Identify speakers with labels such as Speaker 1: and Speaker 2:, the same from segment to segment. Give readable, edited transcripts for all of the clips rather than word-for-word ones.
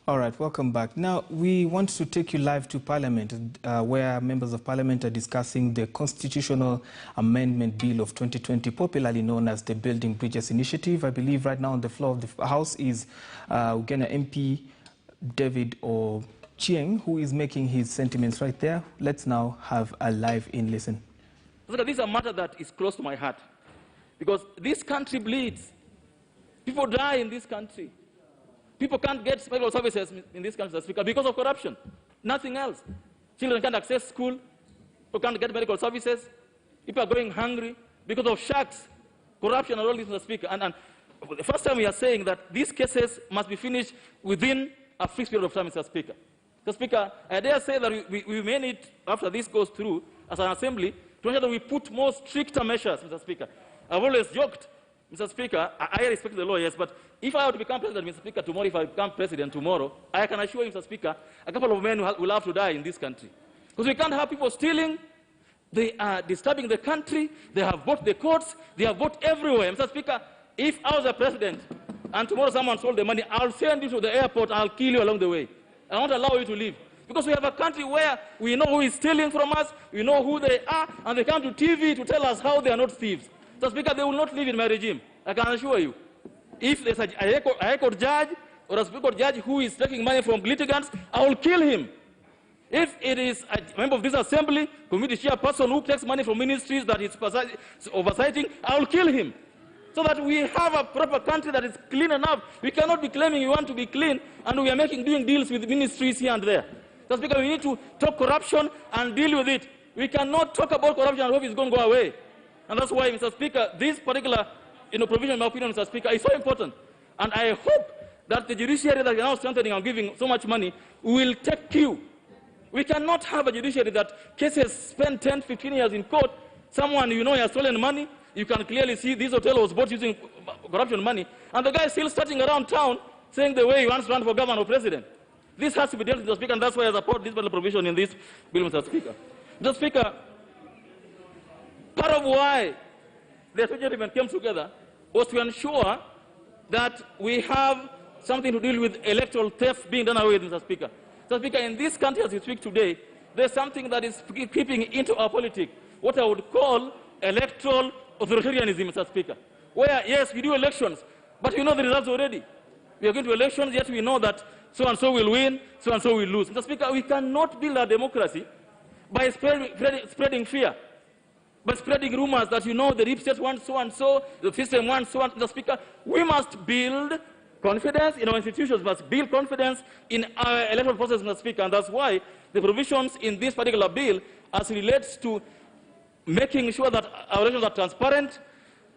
Speaker 1: All right, welcome back. Now, we want to take you live to Parliament, where members of Parliament are discussing the Constitutional Amendment Bill of 2020, popularly known as the Building Bridges Initiative. I believe right now on the floor of the House is Uganda MP David Ochieng, who is making his sentiments right there. Let's now have a live-in listen.
Speaker 2: This is a matter that is close to my heart, because this country bleeds. People die in this country. People can't get medical services in this country, Speaker, because of corruption. Nothing else. Children can't access school. People can't get medical services. People are going hungry because of sharks, corruption, and all this, Mr. Speaker. And the first time we are saying that these cases must be finished within a fixed period of time, Mr. Speaker. Mr. Speaker, I dare say that we may need, after this goes through, as an assembly, to ensure that we put more stricter measures, Mr. Speaker. I've always joked, Mr. Speaker, I respect the law, yes, but if I were to become president, Mr. Speaker, tomorrow, if I become president tomorrow, I can assure you, Mr. Speaker, a couple of men will have to die in this country. Because we can't have people stealing. They are disturbing the country. They have bought the courts. They have bought everywhere. Mr. Speaker, if I was a president and tomorrow someone stole the money, I'll send you to the airport and I'll kill you along the way. I won't allow you to leave. Because we have a country where we know who is stealing from us, we know who they are, and they come to TV to tell us how they are not thieves. Mr. Speaker, they will not live in my regime. I can assure you. If there's a High Court judge or a Supreme Court judge who is taking money from litigants, I will kill him. If it is a member of this assembly, committee chairperson who takes money from ministries that is oversighting, I will kill him. So that we have a proper country that is clean enough. We cannot be claiming we want to be clean and we are doing deals with ministries here and there. That's because we need to talk corruption and deal with it. We cannot talk about corruption and hope it's going to go away. And that's why, Mr. Speaker, this particular provision, in my opinion, Mr. Speaker, is so important. And I hope that the judiciary that we are now strengthening and giving so much money will take cue. We cannot have a judiciary that cases spend 10, 15 years in court. Someone has stolen money. You can clearly see this hotel was bought using corruption money. And the guy is still starting around town saying the way he wants to run for governor or president. This has to be dealt with, Mr. Speaker, and that's why I support this provision in this bill, Mr. Speaker. Mr. Speaker, part of why the two gentlemen came together was to ensure that we have something to deal with electoral theft being done away with, Mr. Speaker. Mr. Speaker, in this country as we speak today, there's something that is creeping into our politics, what I would call electoral authoritarianism, Mr. Speaker, where, yes, we do elections, but we know the results already. We are going to elections, yet we know that so-and-so will win, so-and-so will lose. Mr. Speaker, we cannot build our democracy by spreading fear, by spreading rumors that the deep state wants so-and-so, the system wants so-and-so. Mr. Speaker, we must build confidence in our institutions, must build confidence in our electoral process, Mr. Speaker, and that's why the provisions in this particular bill, as relates to making sure that our elections are transparent,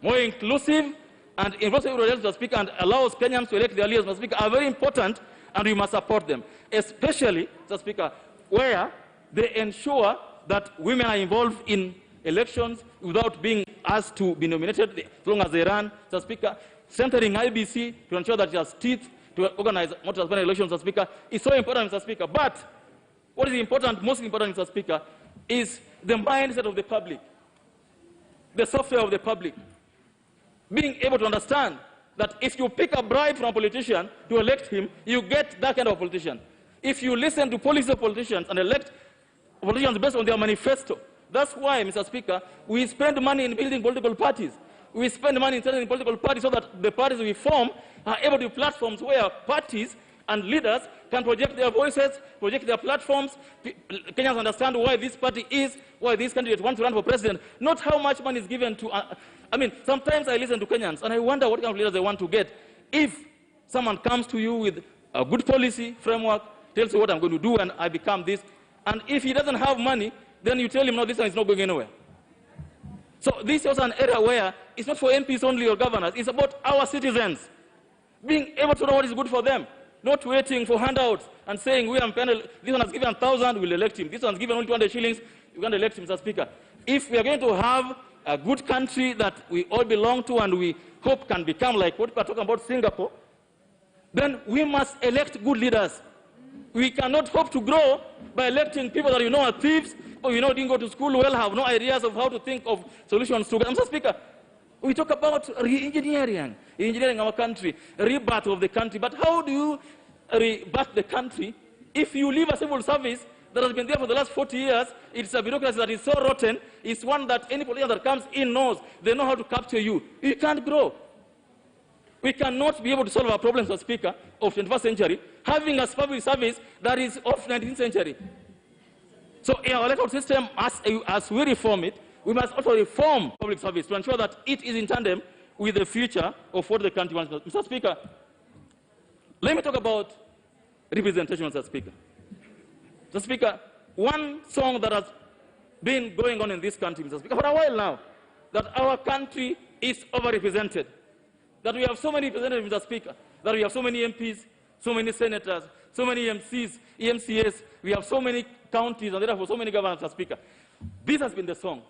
Speaker 2: more inclusive, and involving Mr. Speaker, and allows Kenyans to elect their leaders, Mr. Speaker, are very important, and we must support them, especially, Mr. Speaker, where they ensure that women are involved in elections without being asked to be nominated as long as they run, Mr. Speaker. Centering IBC to ensure that it has teeth to organize more transparent elections, Mr. Speaker, is so important, Mr. Speaker. But what is important, most important, Mr. Speaker, is the mindset of the public, the software of the public. Being able to understand that if you pick a bribe from a politician to elect him, you get that kind of politician. If you listen to policies of politicians and elect politicians based on their manifesto, that's why, Mr. Speaker, we spend money in building political parties. We spend money in setting political parties so that the parties we form are able to be platforms where parties and leaders can project their voices, project their platforms. Kenyans understand why this party is, why this candidate wants to run for president, not how much money is given to... sometimes I listen to Kenyans and I wonder what kind of leaders they want to get. If someone comes to you with a good policy framework, tells you what I'm going to do and I become this, and if he doesn't have money, then you tell him, no, this one is not going anywhere. So this is also an area where it's not for MPs only or governors. It's about our citizens being able to know what is good for them, not waiting for handouts and saying, this one has given 1,000, we'll elect him. This one has given only 200 shillings, you can't elect him, Mr. Speaker. If we are going to have a good country that we all belong to and we hope can become like what we are talking about, Singapore, then we must elect good leaders. We cannot hope to grow by electing people that are thieves, or didn't go to school well, have no ideas of how to think of solutions to... Mr. Speaker, we talk about re-engineering our country, rebirth of the country, but how do you rebirth the country. If you leave a civil service that has been there for the last 40 years, it's a bureaucracy that is so rotten, it's one that any politician that comes in knows. They know how to capture you. You can't grow. We cannot be able to solve our problems, Mr. Speaker, of 21st century, having a public service that is of 19th century. So in our electoral system, as we reform it, we must also reform public service to ensure that it is in tandem with the future of what the country wants. Mr. Speaker, let me talk about representation, Mr. Speaker. Mr. Speaker, one song that has been going on in this country, Mr. Speaker, for a while now, that our country is overrepresented. That we have so many representatives, Mr. Speaker, that we have so many MPs, so many senators, so many MCs, EMCAs, we have so many counties, and therefore so many governors, Mr. Speaker. This has been the song.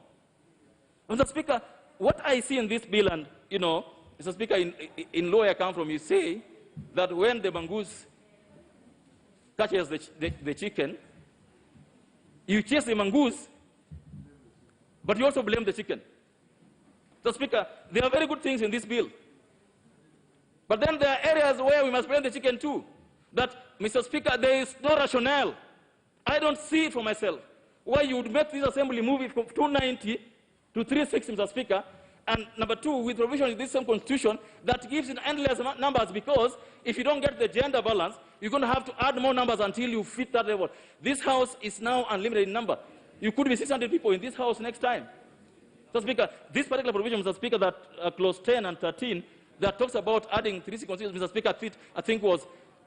Speaker 2: Mr. Speaker, what I see in this bill, and, you know, Mr. Speaker, in law I come from, you say that when the mongoose catches the chicken, you chase the mongoose, but you also blame the chicken. Mr. Speaker, there are very good things in this bill. But then there are areas where we must blame the chicken too. That, Mr. Speaker, there is no rationale. I don't see it for myself. Why you would make this assembly move it from 290 to 360, Mr. Speaker, and number two, with provision in this same constitution that gives it endless numbers, because if you don't get the gender balance, you're going to have to add more numbers until you fit that level. This house is now unlimited in number. You could be 600 people in this house next time. Mr. Speaker, this particular provision, Mr. Speaker, that clause 10 and 13, that talks about adding 3 constituencies, Mr. Speaker, I think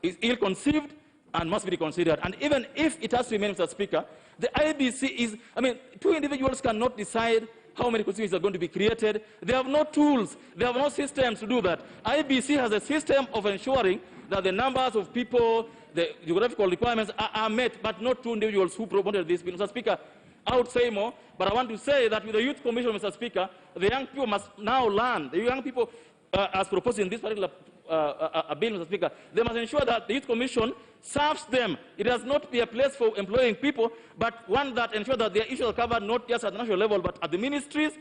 Speaker 2: is ill-conceived and must be reconsidered. And even if it has to remain, Mr. Speaker, the IBC is, I mean, two individuals cannot decide how many constituencies are going to be created. They have no tools, they have no systems to do that. IBC has a system of ensuring that the numbers of people, the geographical requirements are met, but not two individuals who promoted this bill. Mr. Speaker, I would say more, but I want to say that with the Youth Commission, Mr. Speaker, the young people must now learn. The young people, as proposed in this particular bill, Mr. Speaker, they must ensure that the Youth Commission serves them. It does not be a place for employing people, but one that ensures that their issues are covered not just at the national level, but at the ministries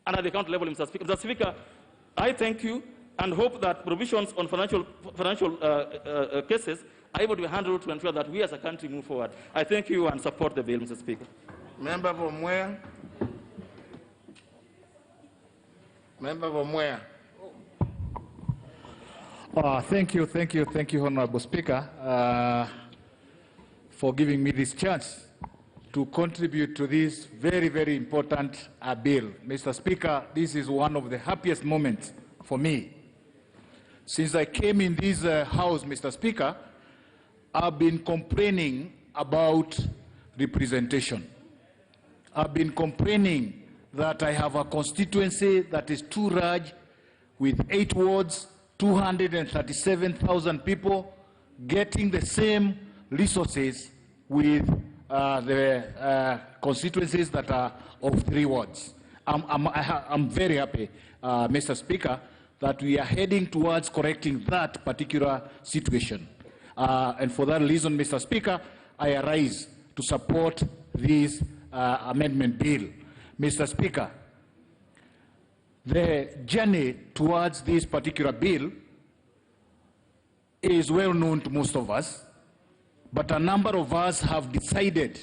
Speaker 2: and at the county level, Mr. Speaker. Mr. Speaker, I thank you and hope that provisions on financial cases are able to be handled to ensure that we as a country move forward. I thank you and support the bill, Mr. Speaker.
Speaker 3: Member from where? Member from where?
Speaker 4: Thank you, Honorable Speaker, for giving me this chance to contribute to this very, very important bill. Mr. Speaker, this is one of the happiest moments for me. Since I came in this House, Mr. Speaker, I've been complaining about representation. I've been complaining that I have a constituency that is too large with 8 wards, 237,000 people getting the same resources with the constituencies that are of 3 wards. I'm very happy, Mr. Speaker, that we are heading towards correcting that particular situation. And for that reason, Mr. Speaker, I arise to support this amendment bill. Mr. Speaker, the journey towards this particular bill is well known to most of us, but a number of us have decided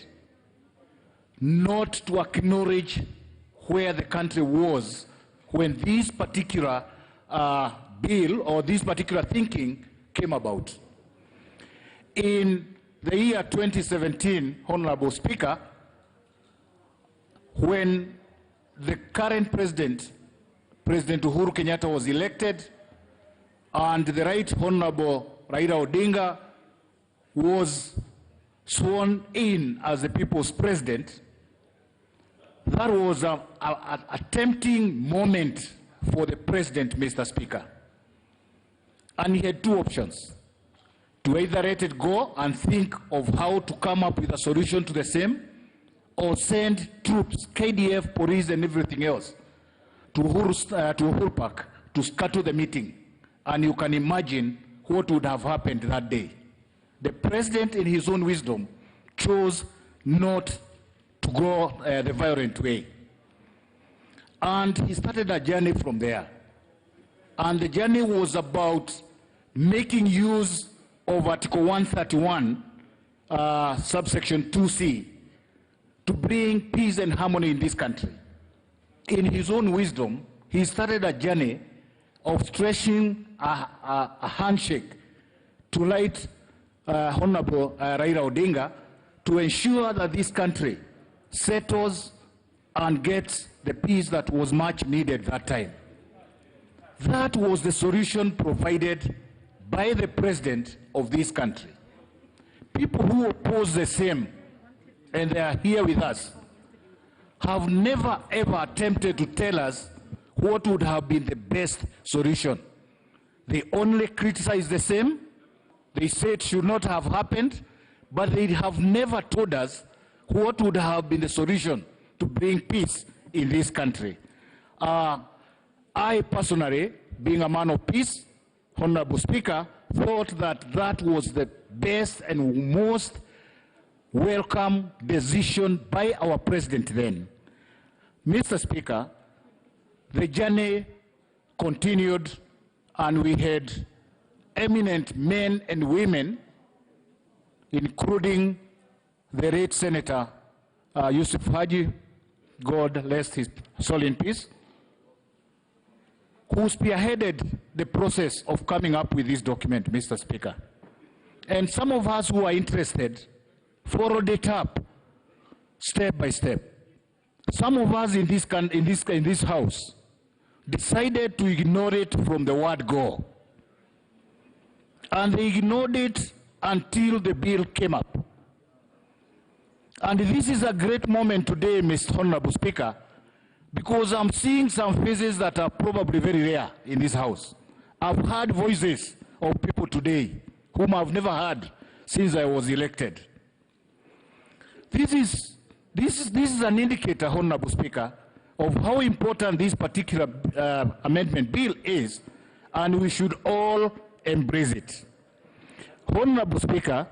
Speaker 4: not to acknowledge where the country was when this particular bill or this particular thinking came about. In the year 2017, Honorable Speaker, when the current President Uhuru Kenyatta was elected and the Right Honorable Raila Odinga was sworn in as the people's president, that was a tempting moment for the president, Mr. Speaker. And he had 2 options: to either let it go and think of how to come up with a solution to the same, or send troops, KDF, police, and everything else to Uhuru Park to scuttle the meeting. And you can imagine what would have happened that day. The president, in his own wisdom, chose not to go the violent way. And he started a journey from there. And the journey was about making use of Article 131, subsection 2C, to bring peace and harmony in this country. In his own wisdom, he started a journey of stretching a handshake to light Honorable Raila Odinga to ensure that this country settles and gets the peace that was much needed that time. That was the solution provided by the president of this country. People who oppose the same, and they are here with us, have never ever attempted to tell us what would have been the best solution. They only criticize the same. They say it should not have happened, but they have never told us what would have been the solution to bring peace in this country. I personally, being a man of peace, Honorable Speaker, thought that that was the best and most welcome decision by our president then. Mr. Speaker, the journey continued, and we had eminent men and women, including the late Senator Yusuf Haji, God rest his soul in peace, who spearheaded the process of coming up with this document, Mr. Speaker. And some of us who are interested followed it up step by step. Some of us in this house decided to ignore it from the word go. And they ignored it until the bill came up. And this is a great moment today, Mr. Honorable Speaker, because I'm seeing some faces that are probably very rare in this house. I've heard voices of people today whom I've never heard since I was elected. This is an indicator, Honorable Speaker, of how important this particular amendment bill is, and we should all embrace it. Honorable Speaker,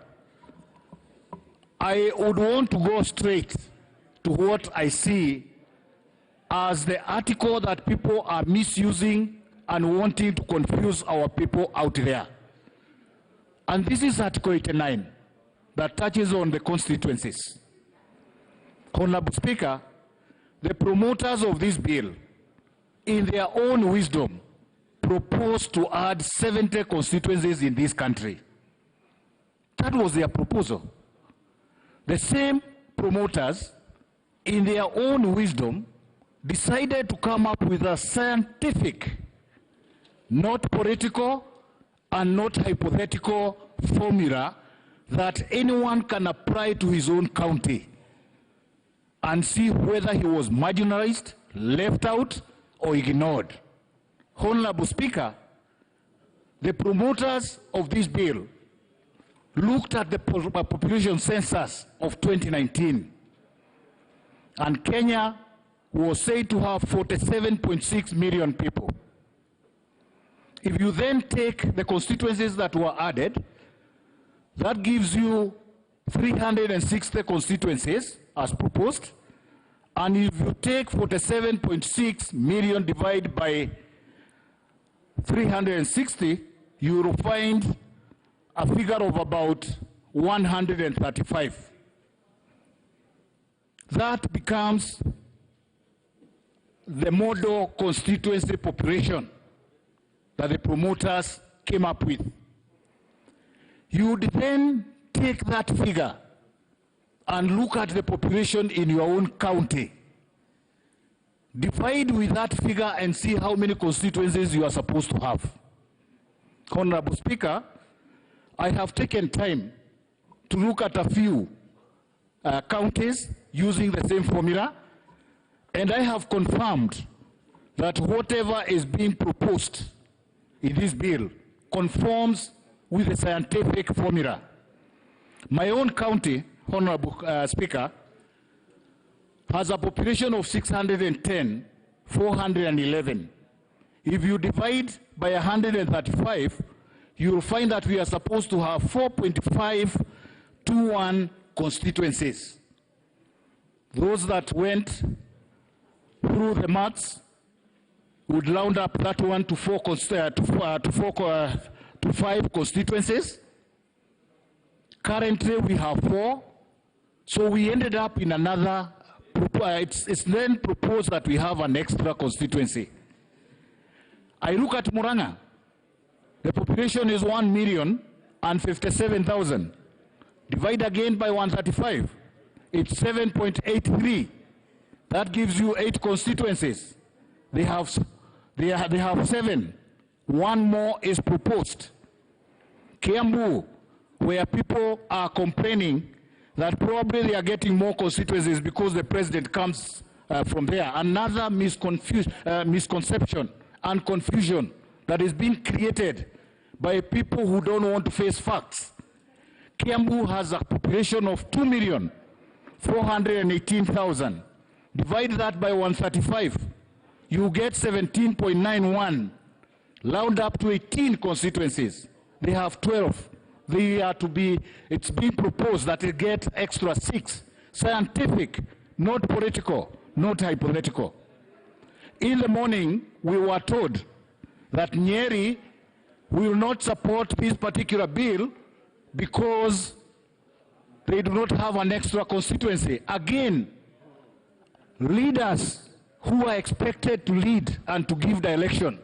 Speaker 4: I would want to go straight to what I see as the article that people are misusing and wanting to confuse our people out there. And this is Article 89 that touches on the constituencies. Honorable Speaker, the promoters of this bill, in their own wisdom, proposed to add 70 constituencies in this country. That was their proposal. The same promoters, in their own wisdom, decided to come up with a scientific, not political and not hypothetical formula that anyone can apply to his own county and see whether he was marginalized, left out, or ignored. Honorable Speaker, the promoters of this bill looked at the population census of 2019, and Kenya was said to have 47.6 million people. If you then take the constituencies that were added, that gives you 360 constituencies as proposed, and if you take 47.6 million divided by 360, you will find a figure of about 135. That becomes the model constituency population that the promoters came up with. You would then take that figure and look at the population in your own county. Divide with that figure and see how many constituencies you are supposed to have. Honorable Speaker, I have taken time to look at a few counties using the same formula, and I have confirmed that whatever is being proposed in this bill conforms with the scientific formula. My own county, Honorable Speaker, has a population of 610,411. If you divide by 135, you will find that we are supposed to have 4.521 constituencies. Those that went through the maths would round up that one to 5 constituencies, Currently, we have 4. So we ended up in another, it's then proposed that we have an extra constituency. I look at Muranga. The population is 1,057,000. Divide again by 135. It's 7.83. That gives you 8 constituencies. They have 7. One more is proposed. Kiambu, where people are complaining that probably they are getting more constituencies because the president comes from there. Another misconception and confusion that is being created by people who don't want to face facts. Kiambu has a population of 2,418,000. Divide that by 135, you get 17.91. Round up to 18 constituencies. They have 12. They are to be, it's being proposed that they get extra 6. Scientific, not political, not hypothetical. In the morning, we were told that Nyeri will not support this particular bill because they do not have an extra constituency. Again, leaders who are expected to lead and to give direction,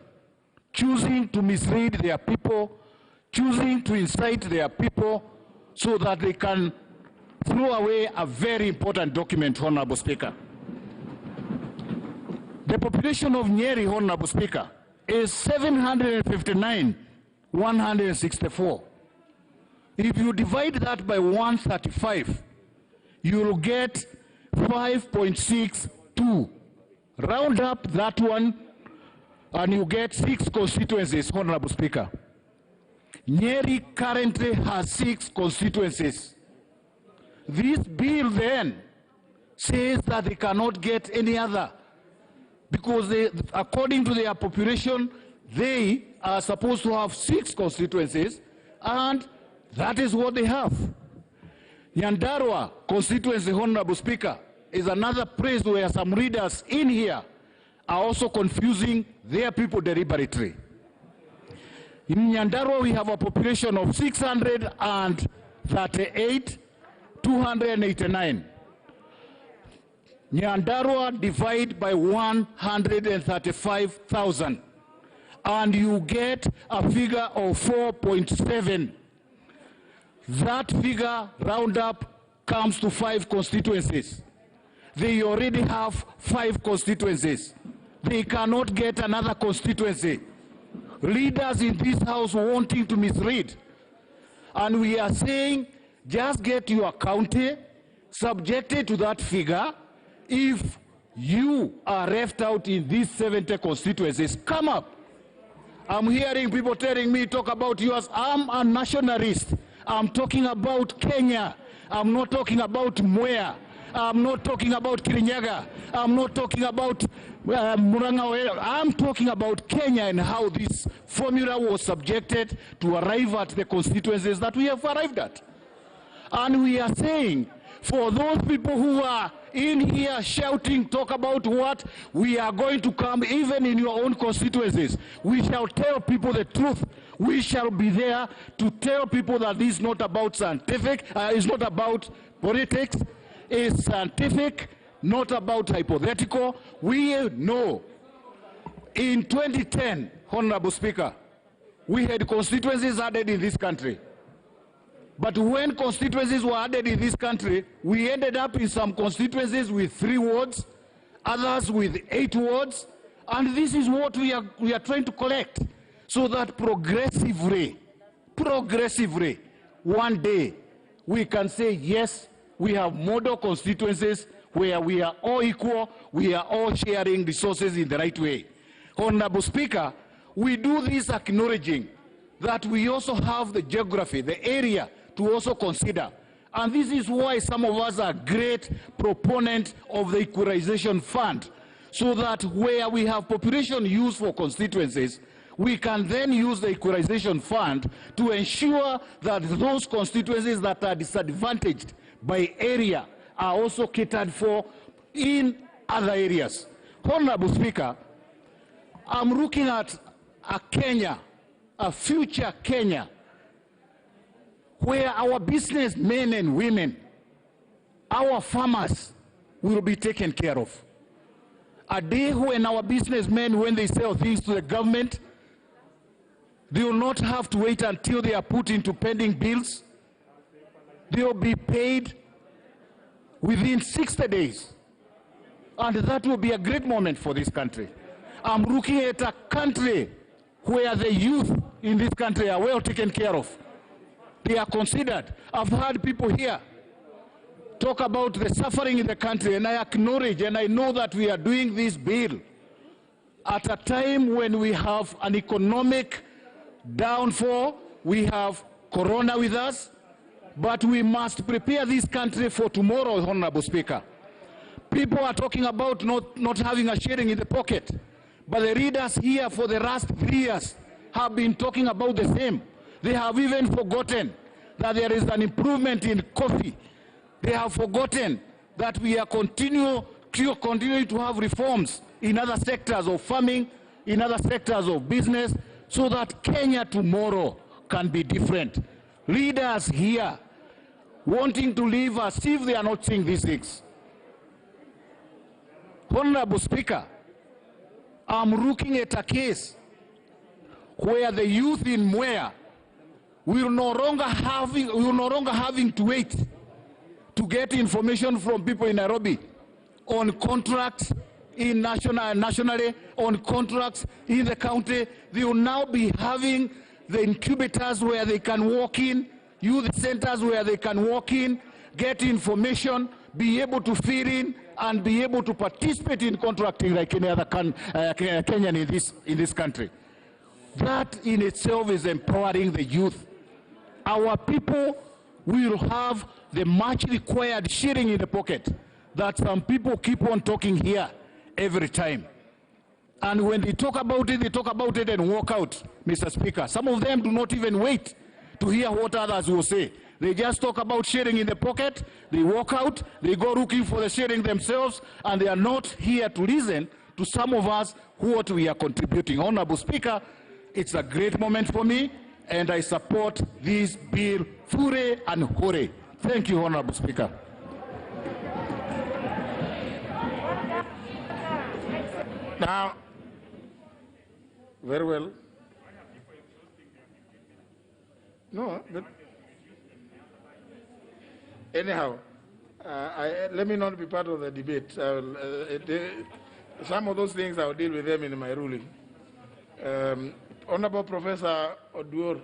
Speaker 4: choosing to mislead their people, choosing to incite their people so that they can throw away a very important document, Honorable Speaker. The population of Nyeri, Honorable Speaker, is 759,164. If you divide that by 135, you will get 5.62. Round up that one, and you get 6 constituencies, Honorable Speaker. Nyeri currently has 6 constituencies. This bill then says that they cannot get any other because they, according to their population, they are supposed to have 6 constituencies, and that is what they have. Nyandarua constituency, Honorable Speaker, is another place where some readers in here are also confusing their people deliberately. In Nyandarua, we have a population of 638,289. Nyandarua divide by 135,000, and you get a figure of 4.7. That figure, round up, comes to 5 constituencies. They already have 5 constituencies. They cannot get another constituency. Leaders in this house wanting to mislead. And we are saying, just get your county subjected to that figure. If you are left out in these 70 constituencies, come up. I'm hearing people telling me, talk about yours. I'm a nationalist. I'm talking about Kenya. I'm not talking about Mwea. I'm not talking about Kirinyaga. I'm not talking about Muranga. I'm talking about Kenya and how this formula was subjected to arrive at the constituencies that we have arrived at. And we are saying, for those people who are in here shouting, talk about what we are going to come, even in your own constituencies, we shall tell people the truth. We shall be there to tell people that this is not about scientific, it's not about politics, it's scientific, not about hypothetical. We know in 2010, Honorable Speaker, we had constituencies added in this country. But when constituencies were added in this country, we ended up in some constituencies with 3 wards, others with 8 wards, and this is what we are trying to collect, so that progressively, one day, we can say, yes, we have model constituencies where we are all equal, we are all sharing resources in the right way. Honorable Speaker, we do this acknowledging that we also have the geography, the area, to also consider. And this is why some of us are great proponents of the equalization fund, so that where we have population used for constituencies, we can then use the equalization fund to ensure that those constituencies that are disadvantaged by area are also catered for in other areas. Honorable Speaker, I'm looking at a Kenya, a future Kenya, where our businessmen and women, our farmers will be taken care of. A day when our businessmen, when they sell things to the government, they will not have to wait until they are put into pending bills. They will be paid within 60 days. And that will be a great moment for this country. I'm looking at a country where the youth in this country are well taken care of. They are considered. I've heard people here talk about the suffering in the country, and I acknowledge and I know that we are doing this bill at a time when we have an economic downfall, we have Corona with us, but we must prepare this country for tomorrow, Honorable Speaker. People are talking about not having a shilling in the pocket, but the readers here for the last 3 years have been talking about the same. They have even forgotten that there is an improvement in coffee. They have forgotten that we are continuing to have reforms in other sectors of farming, in other sectors of business, so that Kenya tomorrow can be different. Leaders here wanting to live as if they are not seeing these things. Honorable Speaker, I'm looking at a case where the youth in Mwea will no longer having to wait to get information from people in Nairobi on contracts nationally, on contracts in the county. They will now be having the incubators where they can walk in, youth centers where they can walk in, get information, be able to fill in, and be able to participate in contracting like any other Kenyan in this country. That in itself is empowering the youth. Our people will have the much required shilling in the pocket that some people keep on talking here every time. And when they talk about it and walk out, Mr. Speaker. Some of them do not even wait to hear what others will say. They just talk about shilling in the pocket, they walk out, they go looking for the shilling themselves, and they are not here to listen to some of us what we are contributing. Honorable Speaker, it's a great moment for me, and I support this bill fure and hore. Thank you, Honorable Speaker.
Speaker 3: Now, very well. No, but anyhow, let me not be part of the debate. Some of those things I'll deal with them in my ruling. Honorable Professor Oduor.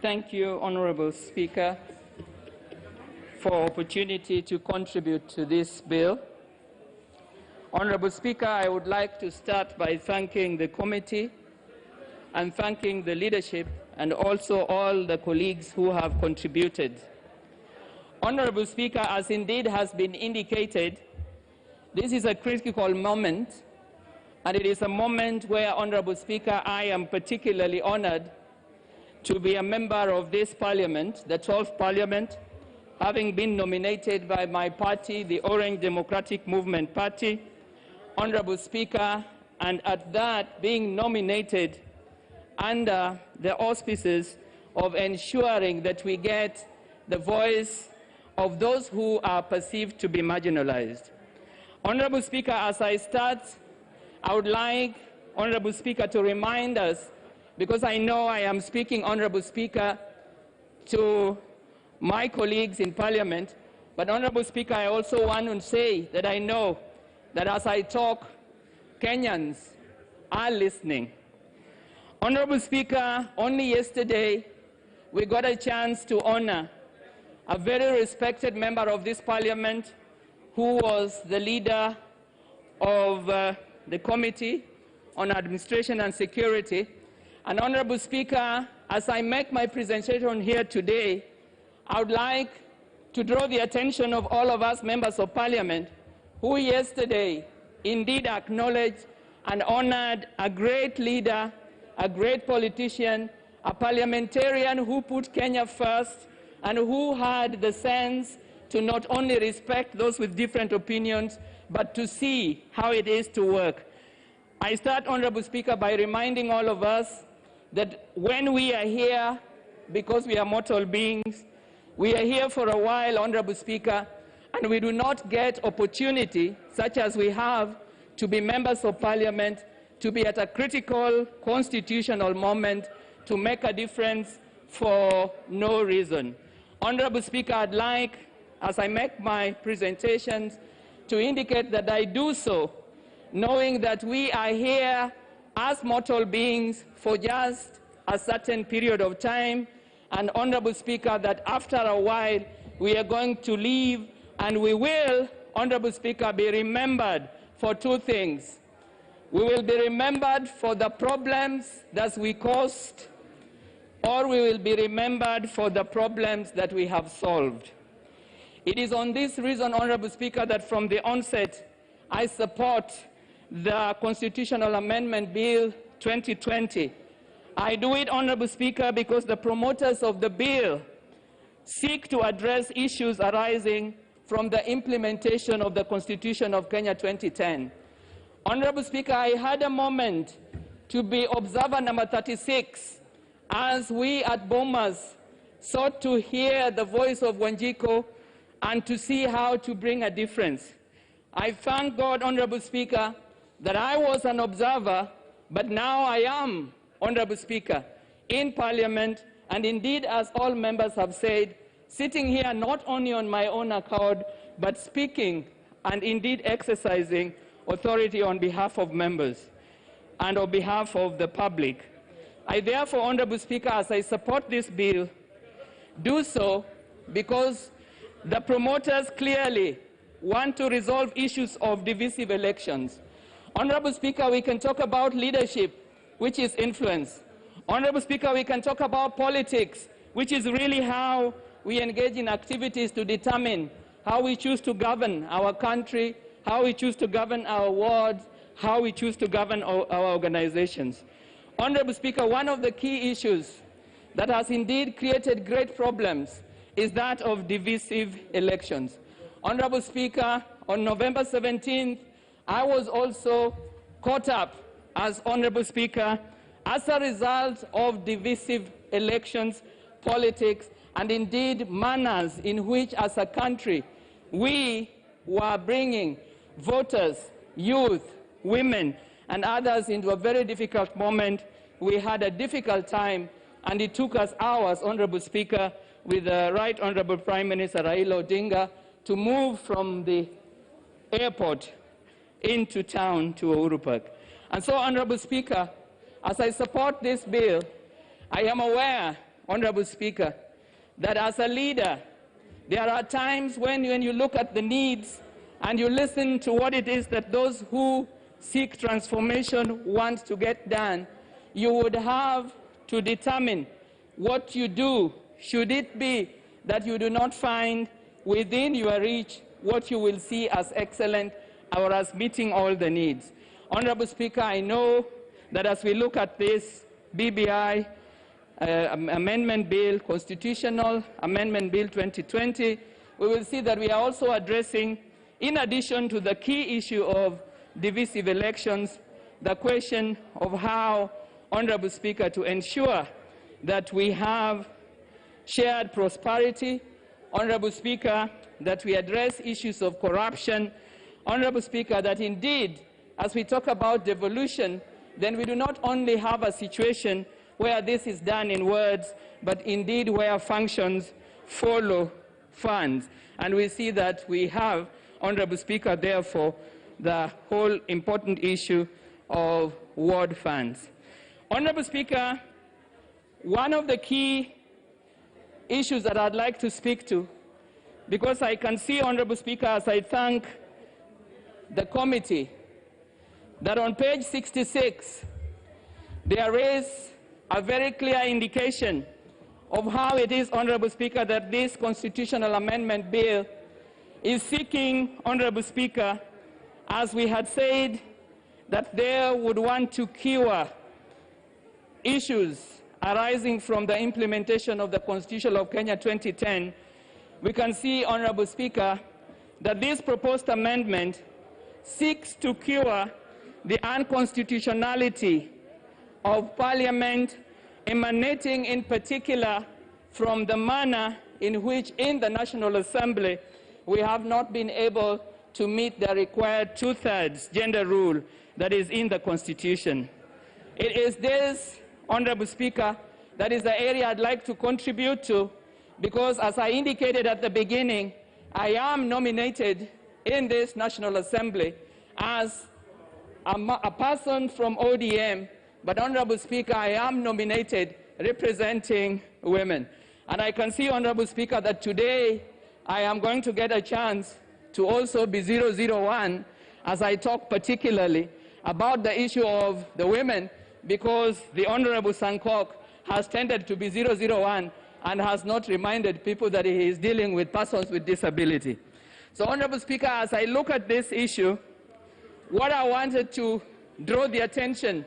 Speaker 5: Thank you, Honorable Speaker, for opportunity to contribute to this bill. Honorable Speaker, I would like to start by thanking the committee and thanking the leadership and also all the colleagues who have contributed. Honorable Speaker, as indeed has been indicated, this is a critical moment, and it is a moment where, Honorable Speaker, I am particularly honored to be a member of this Parliament, the 12th Parliament, having been nominated by my party, the Orange Democratic Movement Party, Honorable Speaker, and at that being nominated under the auspices of ensuring that we get the voice of those who are perceived to be marginalized. Honorable Speaker, as I start, I would like, Honorable Speaker, to remind us, because I know I am speaking, Honorable Speaker, to my colleagues in Parliament, but Honorable Speaker, I also want to say that I know that as I talk, Kenyans are listening. Honorable Speaker, only yesterday we got a chance to honor a very respected member of this Parliament who was the leader of the Committee on Administration and Security. And Honorable Speaker, as I make my presentation here today, I would like to draw the attention of all of us members of Parliament who yesterday indeed acknowledged and honored a great leader, a great politician, a parliamentarian who put Kenya first and who had the sense to not only respect those with different opinions, but to see how it is to work. I start, Honorable Speaker, by reminding all of us that when we are here, because we are mortal beings, we are here for a while, Honorable Speaker, and we do not get opportunity, such as we have, to be members of Parliament, to be at a critical constitutional moment, to make a difference for no reason. Honorable Speaker, I'd like, as I make my presentations, to indicate that I do so knowing that we are here as mortal beings for just a certain period of time, and Honorable Speaker, that after a while we are going to leave, and we will, Honorable Speaker, be remembered for two things. We will be remembered for the problems that we caused, or we will be remembered for the problems that we have solved. It is on this reason, Honorable Speaker, that from the onset I support the Constitutional Amendment Bill 2020. I do it, Honorable Speaker, because the promoters of the bill seek to address issues arising from the implementation of the Constitution of Kenya 2010. Honorable Speaker, I had a moment to be observer number 36 as we at Bomas sought to hear the voice of Wanjiko and to see how to bring a difference. I thank God, Honorable Speaker, that I was an observer, but now I am, Honorable Speaker, in Parliament, and indeed, as all members have said, sitting here not only on my own accord, but speaking and indeed exercising authority on behalf of members and on behalf of the public. I therefore, Honorable Speaker, as I support this bill, do so because the promoters clearly want to resolve issues of divisive elections. Honorable Speaker, we can talk about leadership, which is influence. Honorable Speaker, we can talk about politics, which is really how we engage in activities to determine how we choose to govern our country, how we choose to govern our wards, how we choose to govern our organizations. Honorable Speaker, one of the key issues that has indeed created great problems is that of divisive elections. Honorable Speaker, on November 17th, I was also caught up as Honorable Speaker as a result of divisive elections, politics, and indeed manners in which, as a country, we were bringing voters, youth, women, and others into a very difficult moment. We had a difficult time, and it took us hours, Honorable Speaker, with the Right Honorable Prime Minister Raila Odinga to move from the airport into town to Uhuru Park. And so, Honorable Speaker, as I support this bill, I am aware, Honorable Speaker, that as a leader, there are times when you look at the needs and you listen to what it is that those who seek transformation want to get done, you would have to determine what you do. Should it be that you do not find within your reach what you will see as excellent or as meeting all the needs? Honorable Speaker, I know that as we look at this BBI Amendment Bill, Constitutional Amendment Bill 2020, we will see that we are also addressing, in addition to the key issue of divisive elections, the question of how, Honorable Speaker, to ensure that we have shared prosperity, Honorable Speaker, that we address issues of corruption, Honorable Speaker, that indeed, as we talk about devolution, then we do not only have a situation where this is done in words, but indeed where functions follow funds. And we see that we have, Honorable Speaker, therefore, the whole important issue of ward funds. Honorable Speaker, one of the key issues that I'd like to speak to, because I can see, Honorable Speaker, as I thank the committee, that on page 66, there is a very clear indication of how it is, Honorable Speaker, that this Constitutional Amendment Bill is seeking, Honorable Speaker, as we had said, that they would want to cure issues arising from the implementation of the Constitution of Kenya 2010, we can see, Honorable Speaker, that this proposed amendment seeks to cure the unconstitutionality of Parliament emanating in particular from the manner in which in the National Assembly we have not been able to meet the required 2/3 gender rule that is in the Constitution. It is this, Honorable Speaker, that is the area I'd like to contribute to, because as I indicated at the beginning, I am nominated in this National Assembly as a person from ODM, but Honorable Speaker, I am nominated representing women. And I can see, Honorable Speaker, that today I am going to get a chance to also be 001 as I talk particularly about the issue of the women, because the Honorable Sankok has tended to be 001 and has not reminded people that he is dealing with persons with disability. So, Honorable Speaker, as I look at this issue, what I wanted to draw the attention,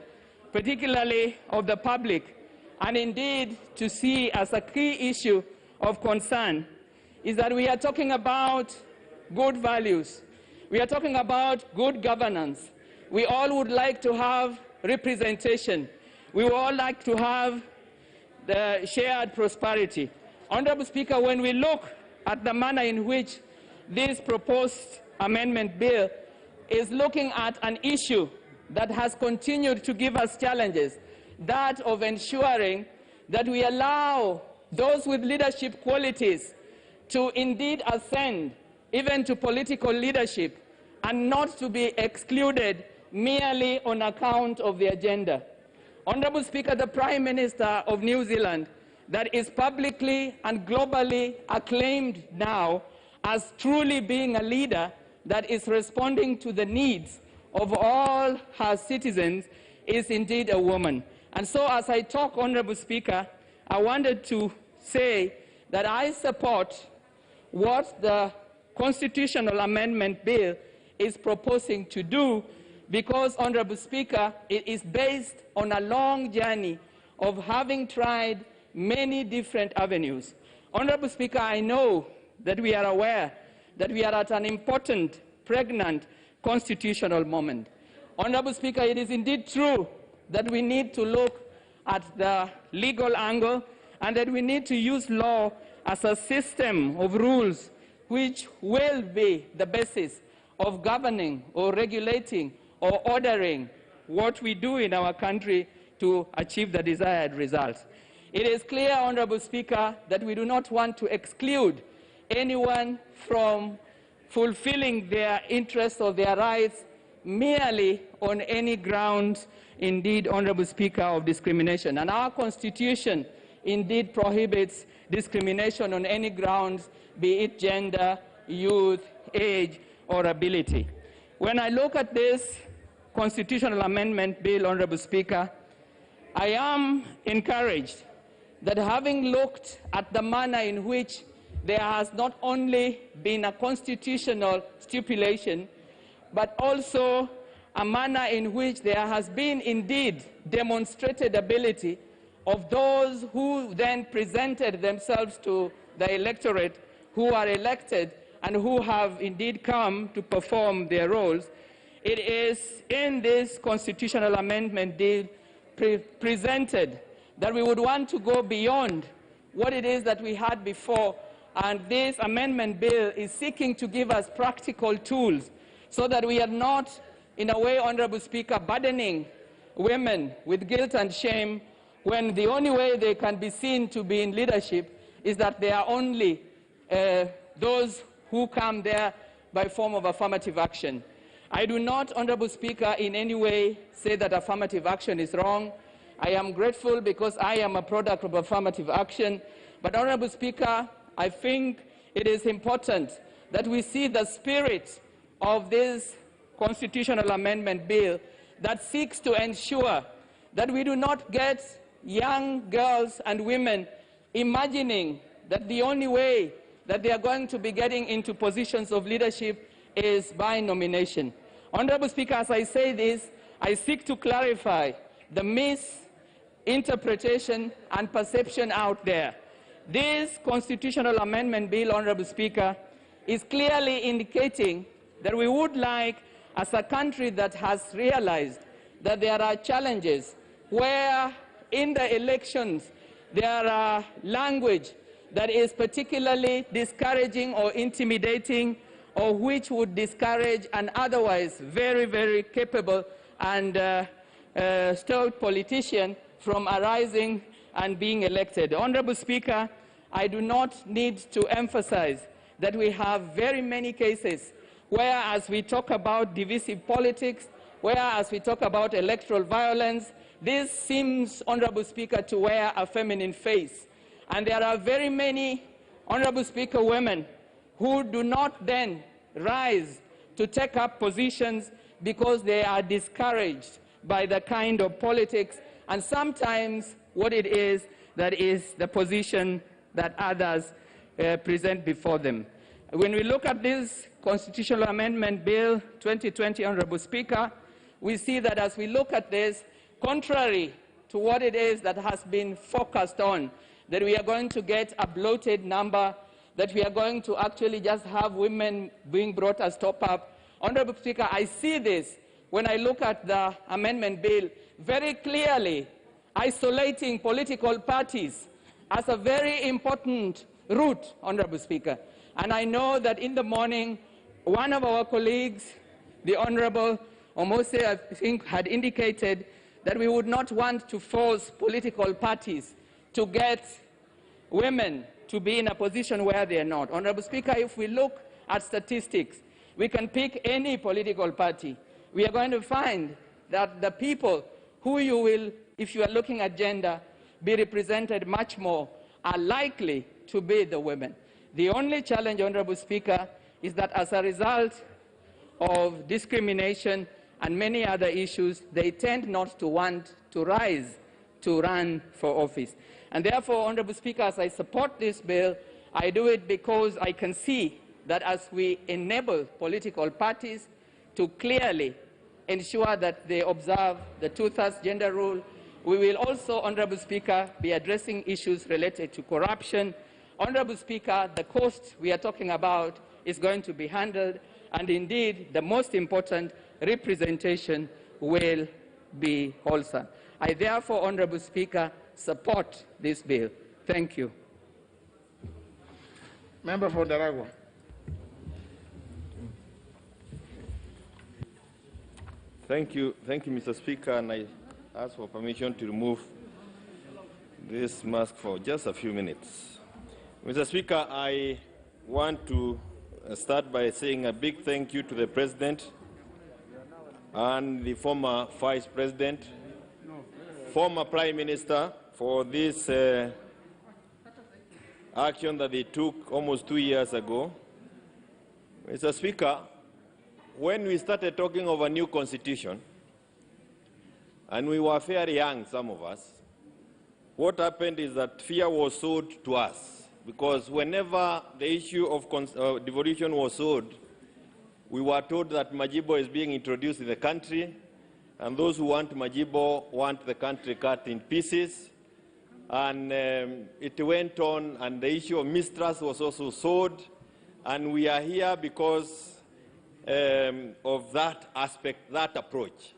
Speaker 5: particularly of the public, and indeed to see as a key issue of concern, is that we are talking about good values. We are talking about good governance. We all would like to have representation. We would all like to have the shared prosperity. Honorable Speaker, when we look at the manner in which this proposed amendment bill is looking at an issue that has continued to give us challenges, that of ensuring that we allow those with leadership qualities to indeed ascend even to political leadership and not to be excluded merely on account of their gender. Honorable Speaker, the Prime Minister of New Zealand, that is publicly and globally acclaimed now as truly being a leader that is responding to the needs of all her citizens, is indeed a woman. And so as I talk, Honorable Speaker, I wanted to say that I support what the constitutional amendment bill is proposing to do, because, Honorable Speaker, it is based on a long journey of having tried many different avenues. Honorable Speaker, I know that we are aware that we are at an important, pregnant constitutional moment. Honorable Speaker, it is indeed true that we need to look at the legal angle and that we need to use law as a system of rules which will be the basis of governing or regulating or ordering what we do in our country to achieve the desired results. It is clear, Honorable Speaker, that we do not want to exclude anyone from fulfilling their interests or their rights merely on any grounds, indeed, Honorable Speaker, of discrimination. And our Constitution indeed prohibits discrimination on any grounds, be it gender, youth, age, or ability. When I look at this constitutional amendment bill, Honorable Speaker, I am encouraged that having looked at the manner in which there has not only been a constitutional stipulation, but also a manner in which there has been indeed demonstrated ability of those who then presented themselves to the electorate, who are elected and who have indeed come to perform their roles. It is in this constitutional amendment bill presented that we would want to go beyond what it is that we had before, and this amendment bill is seeking to give us practical tools so that we are not, in a way, Honorable Speaker, burdening women with guilt and shame when the only way they can be seen to be in leadership is that they are only those who come there by form of affirmative action. I do not, Honorable Speaker, in any way say that affirmative action is wrong. I am grateful because I am a product of affirmative action. But, Honorable Speaker, I think it is important that we see the spirit of this constitutional amendment bill that seeks to ensure that we do not get young girls and women imagining that the only way that they are going to be getting into positions of leadership is by nomination. Honorable Speaker, as I say this, I seek to clarify the misinterpretation and perception out there. This constitutional amendment bill, Honorable Speaker, is clearly indicating that we would like, as a country that has realized that there are challenges where in the elections there are language that is particularly discouraging or intimidating, or which would discourage an otherwise very, very capable and stout politician from arising and being elected. Honorable Speaker, I do not need to emphasize that we have very many cases where, as we talk about divisive politics, where, as we talk about electoral violence, this seems, Honorable Speaker, to wear a feminine face. And there are very many, Honorable Speaker, women who do not then rise to take up positions because they are discouraged by the kind of politics and sometimes what it is that is the position that others present before them. When we look at this Constitutional Amendment Bill 2020, Honorable Speaker, we see that as we look at this, contrary to what it is that has been focused on, that we are going to get a bloated number, that we are going to actually just have women being brought as top-up. Honorable Speaker, I see this when I look at the amendment bill very clearly isolating political parties as a very important route, Honorable Speaker. And I know that in the morning, one of our colleagues, the Honorable Omose, I think, had indicated that we would not want to force political parties to get women to be in a position where they are not. Honorable Speaker, if we look at statistics, we can pick any political party. We are going to find that the people who you will, if you are looking at gender, be represented much more are likely to be the women. The only challenge, Honorable Speaker, is that as a result of discrimination and many other issues, they tend not to want to rise to run for office. And therefore, Honorable Speaker, as I support this bill, I do it because I can see that as we enable political parties to clearly ensure that they observe the two-thirds gender rule, we will also, Honorable Speaker, be addressing issues related to corruption. Honorable Speaker, the cost we are talking about is going to be handled, and indeed, the most important, representation will be wholesome. I therefore, Honorable Speaker, support this bill. Thank you.
Speaker 3: Member for Daragwa.
Speaker 6: Thank you, Mr. Speaker, and I ask for permission to remove this mask for just a few minutes. Mr. Speaker, I want to start by saying a big thank you to the President and the former Vice President, former Prime Minister, for this action that they took almost 2 years ago. Mr. Speaker, when we started talking of a new constitution, and we were fairly young, some of us, what happened is that fear was sowed to us, because whenever the issue of devolution was sowed, we were told that Majibo is being introduced in the country, and those who want Majibo want the country cut in pieces. And it went on, and the issue of mistrust was also sowed, and we are here because of that aspect, that approach.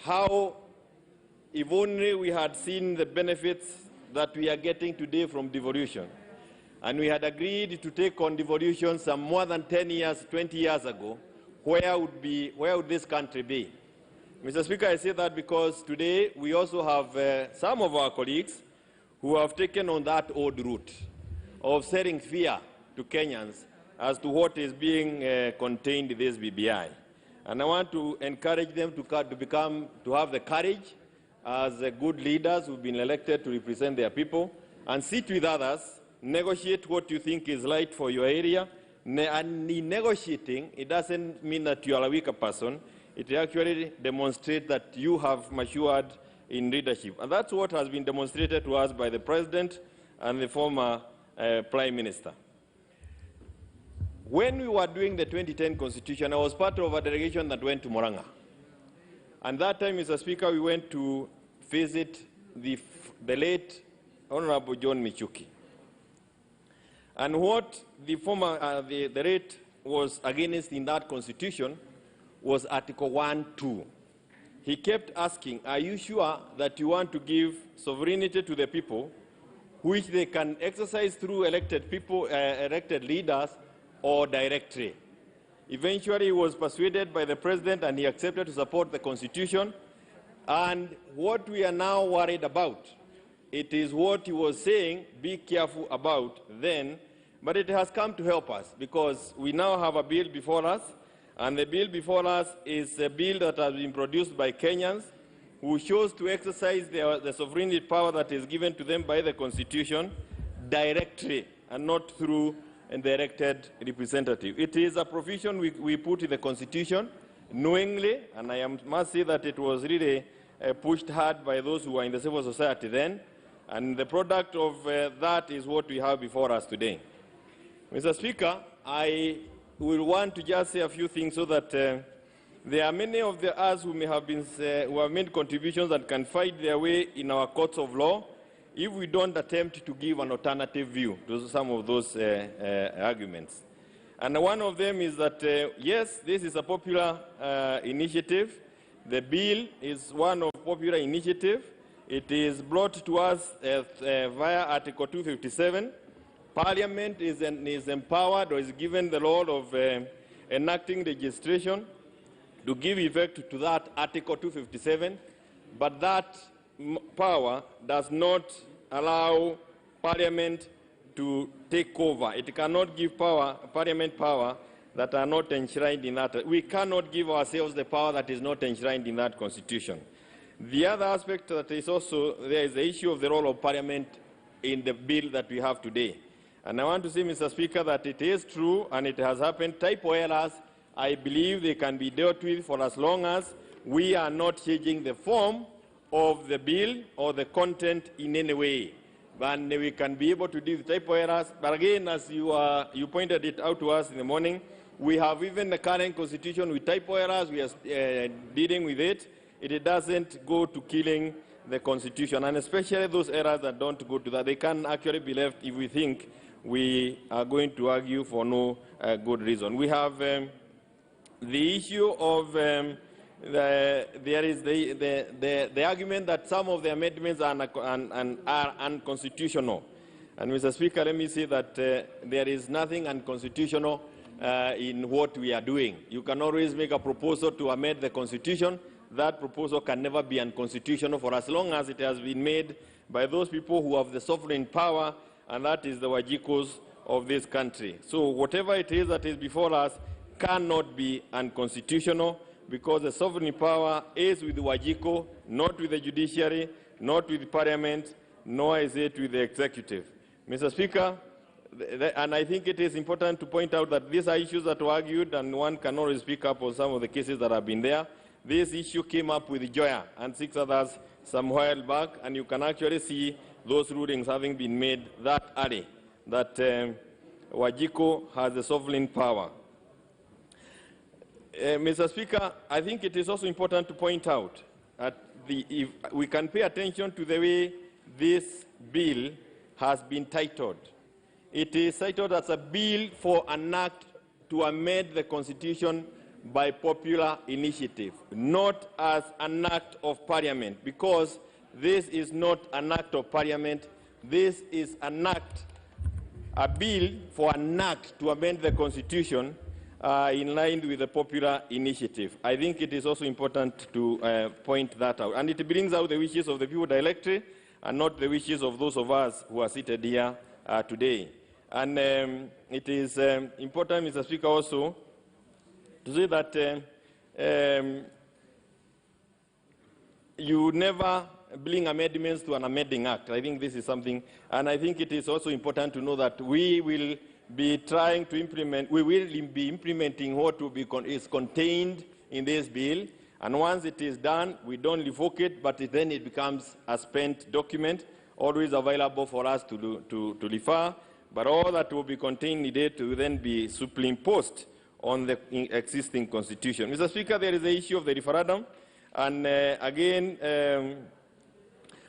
Speaker 6: How, if only we had seen the benefits that we are getting today from devolution, and we had agreed to take on devolution some more than 10 years, 20 years ago, where would this country be? Mr. Speaker, I say that because today we also have some of our colleagues who have taken on that old route of setting fear to Kenyans as to what is being contained in this BBI. And I want to encourage them to have the courage as good leaders who've been elected to represent their people, and sit with others, negotiate what you think is right for your area. And in negotiating, it doesn't mean that you are a weaker person. It actually demonstrates that you have matured in leadership. And that's what has been demonstrated to us by the President and the former Prime Minister. When we were doing the 2010 Constitution, I was part of a delegation that went to Murang'a. And that time, Mr. Speaker, we went to visit the late Honorable John Michuki. And what the late was against in that Constitution was Article 1.2, he kept asking, are you sure that you want to give sovereignty to the people, which they can exercise through elected people, elected leaders, or directly? Eventually, he was persuaded by the president, and he accepted to support the Constitution. And what we are now worried about, it is what he was saying, be careful about then, but it has come to help us, because we now have a bill before us, and the bill before us is a bill that has been produced by Kenyans who chose to exercise the sovereignty power that is given to them by the Constitution directly and not through an elected representative. It is a provision we put in the Constitution knowingly, and I must say that it was really pushed hard by those who were in the civil society then, and the product of that is what we have before us today. Mr. Speaker, I will want to just say a few things so that there are many of us who may have been who have made contributions that can find their way in our courts of law if we don't attempt to give an alternative view to some of those arguments. And one of them is that, yes, this is a popular initiative. The bill is one of popular initiative. It is brought to us via Article 257. Parliament is empowered or is given the role of enacting legislation to give effect to that Article 257, but that power does not allow Parliament to take over. It cannot give Parliament power that are not enshrined in that. We cannot give ourselves the power that is not enshrined in that Constitution. The other aspect that is also there is the issue of the role of Parliament in the bill that we have today. And I want to say, Mr. Speaker, that it is true and it has happened. Typo errors, I believe they can be dealt with for as long as we are not changing the form of the bill or the content in any way. And we can be able to deal with typo errors. But again, as you pointed it out to us in the morning, we have even the current Constitution with typo errors. We are dealing with it. It doesn't go to killing the Constitution, and especially those errors that don't go to that. They can actually be left if we think we are going to argue for no good reason. We have the issue of there is the argument that some of the amendments are unconstitutional. And Mr. Speaker, let me say that there is nothing unconstitutional in what we are doing. You can always make a proposal to amend the Constitution. That proposal can never be unconstitutional for as long as it has been made by those people who have the sovereign power, and that is the Wajikos of this country. So whatever it is that is before us cannot be unconstitutional, because the sovereign power is with the Wajiko, not with the judiciary, not with the Parliament, nor is it with the executive. Mr. Speaker, and I think it is important to point out that these are issues that were argued, and one can always speak up on some of the cases that have been there. This issue came up with Joya and 6 others some while back, and you can actually see those rulings having been made that early, that Wajiko has the sovereign power. Mr. Speaker, I think it is also important to point out that if we can pay attention to the way this bill has been titled. It is titled as a bill for an act to amend the Constitution by popular initiative, not as an act of Parliament, because this is not an act of Parliament. This is an act, a bill for an act to amend the Constitution in line with the popular initiative. I think it is also important to point that out. And it brings out the wishes of the people directly and not the wishes of those of us who are seated here today. And it is important, Mr. Speaker, also to say that you never bring amendments to an amending act. I think this is something, and I think it is also important to know that we will be trying to implement, we will be implementing what is contained in this bill, and once it is done, we don't revoke it, but then it becomes a spent document, always available for us to refer, but all that will be contained in it will then be superimposed on the existing Constitution. Mr. Speaker, there is the issue of the referendum, and again,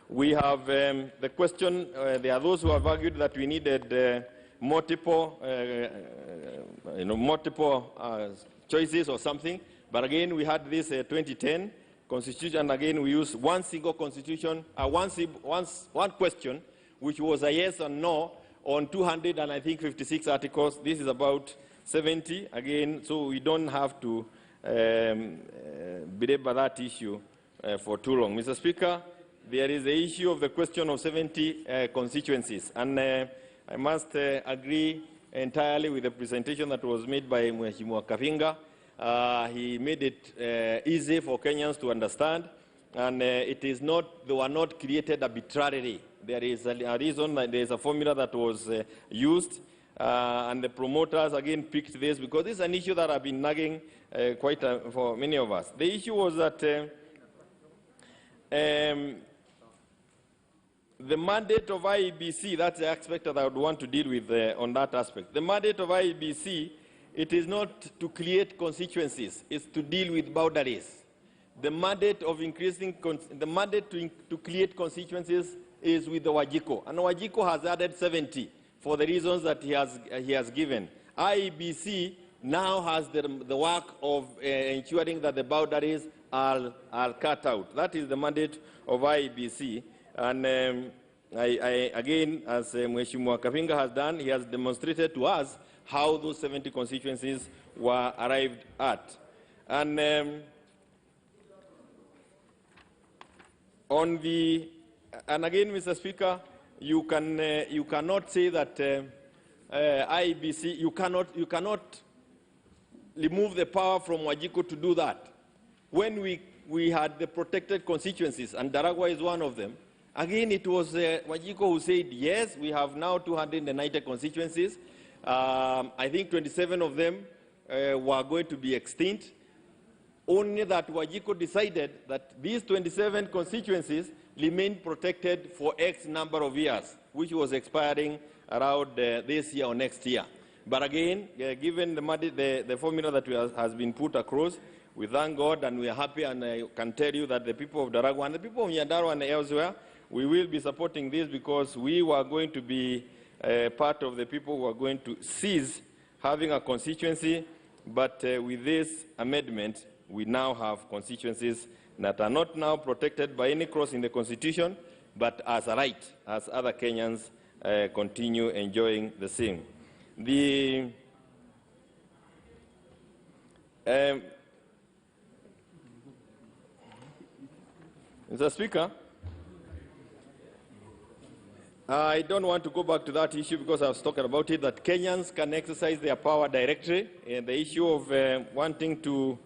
Speaker 6: we have the question, there are those who have argued that we needed multiple choices or something, but again, we had this 2010 constitution, and again we use one single constitution, one question, which was a yes or no on 256 articles. This is about 70 again, so we don't have to belabor that issue for too long. Mr. Speaker, there is the issue of the question of 70 constituencies, and I must agree entirely with the presentation that was made by Mheshimiwa Kafinga. He made it easy for Kenyans to understand, and it is not, they were not created arbitrarily. There is a reason, there is a formula that was used, and the promoters again picked this because this is an issue that has been nagging for many of us. The issue was that the mandate of IEBC, that's the aspect that I would want to deal with on that aspect. The mandate of IEBC, it is not to create constituencies, it's to deal with boundaries. The mandate of to create constituencies is with the Wajiko, and Wajiko has added 70 for the reasons that he has given. IEBC now has the work of ensuring that the boundaries are cut out. That is the mandate of IEBC. And again, as Mheshimiwa Kafinga has done, he has demonstrated to us how those 70 constituencies were arrived at. And again, Mr. Speaker, you cannot say that IEBC, you cannot remove the power from Wajiko to do that. When we had the protected constituencies, and Daragwa is one of them, again, it was Wajiko who said, yes, we have now 290 constituencies. I think 27 of them were going to be extinct. Only that Wajiko decided that these 27 constituencies remain protected for X number of years, which was expiring around this year or next year. But again, given the formula that has been put across, we thank God and we are happy, and I can tell you that the people of Daragwa and the people of Nyandarua and elsewhere, we will be supporting this because we were going to be part of the people who are going to cease having a constituency, but with this amendment, we now have constituencies that are not now protected by any clause in the Constitution, but as a right, as other Kenyans continue enjoying the same. Mr. Speaker, I don't want to go back to that issue because I was talking about it, that Kenyans can exercise their power directly, and the issue of wanting to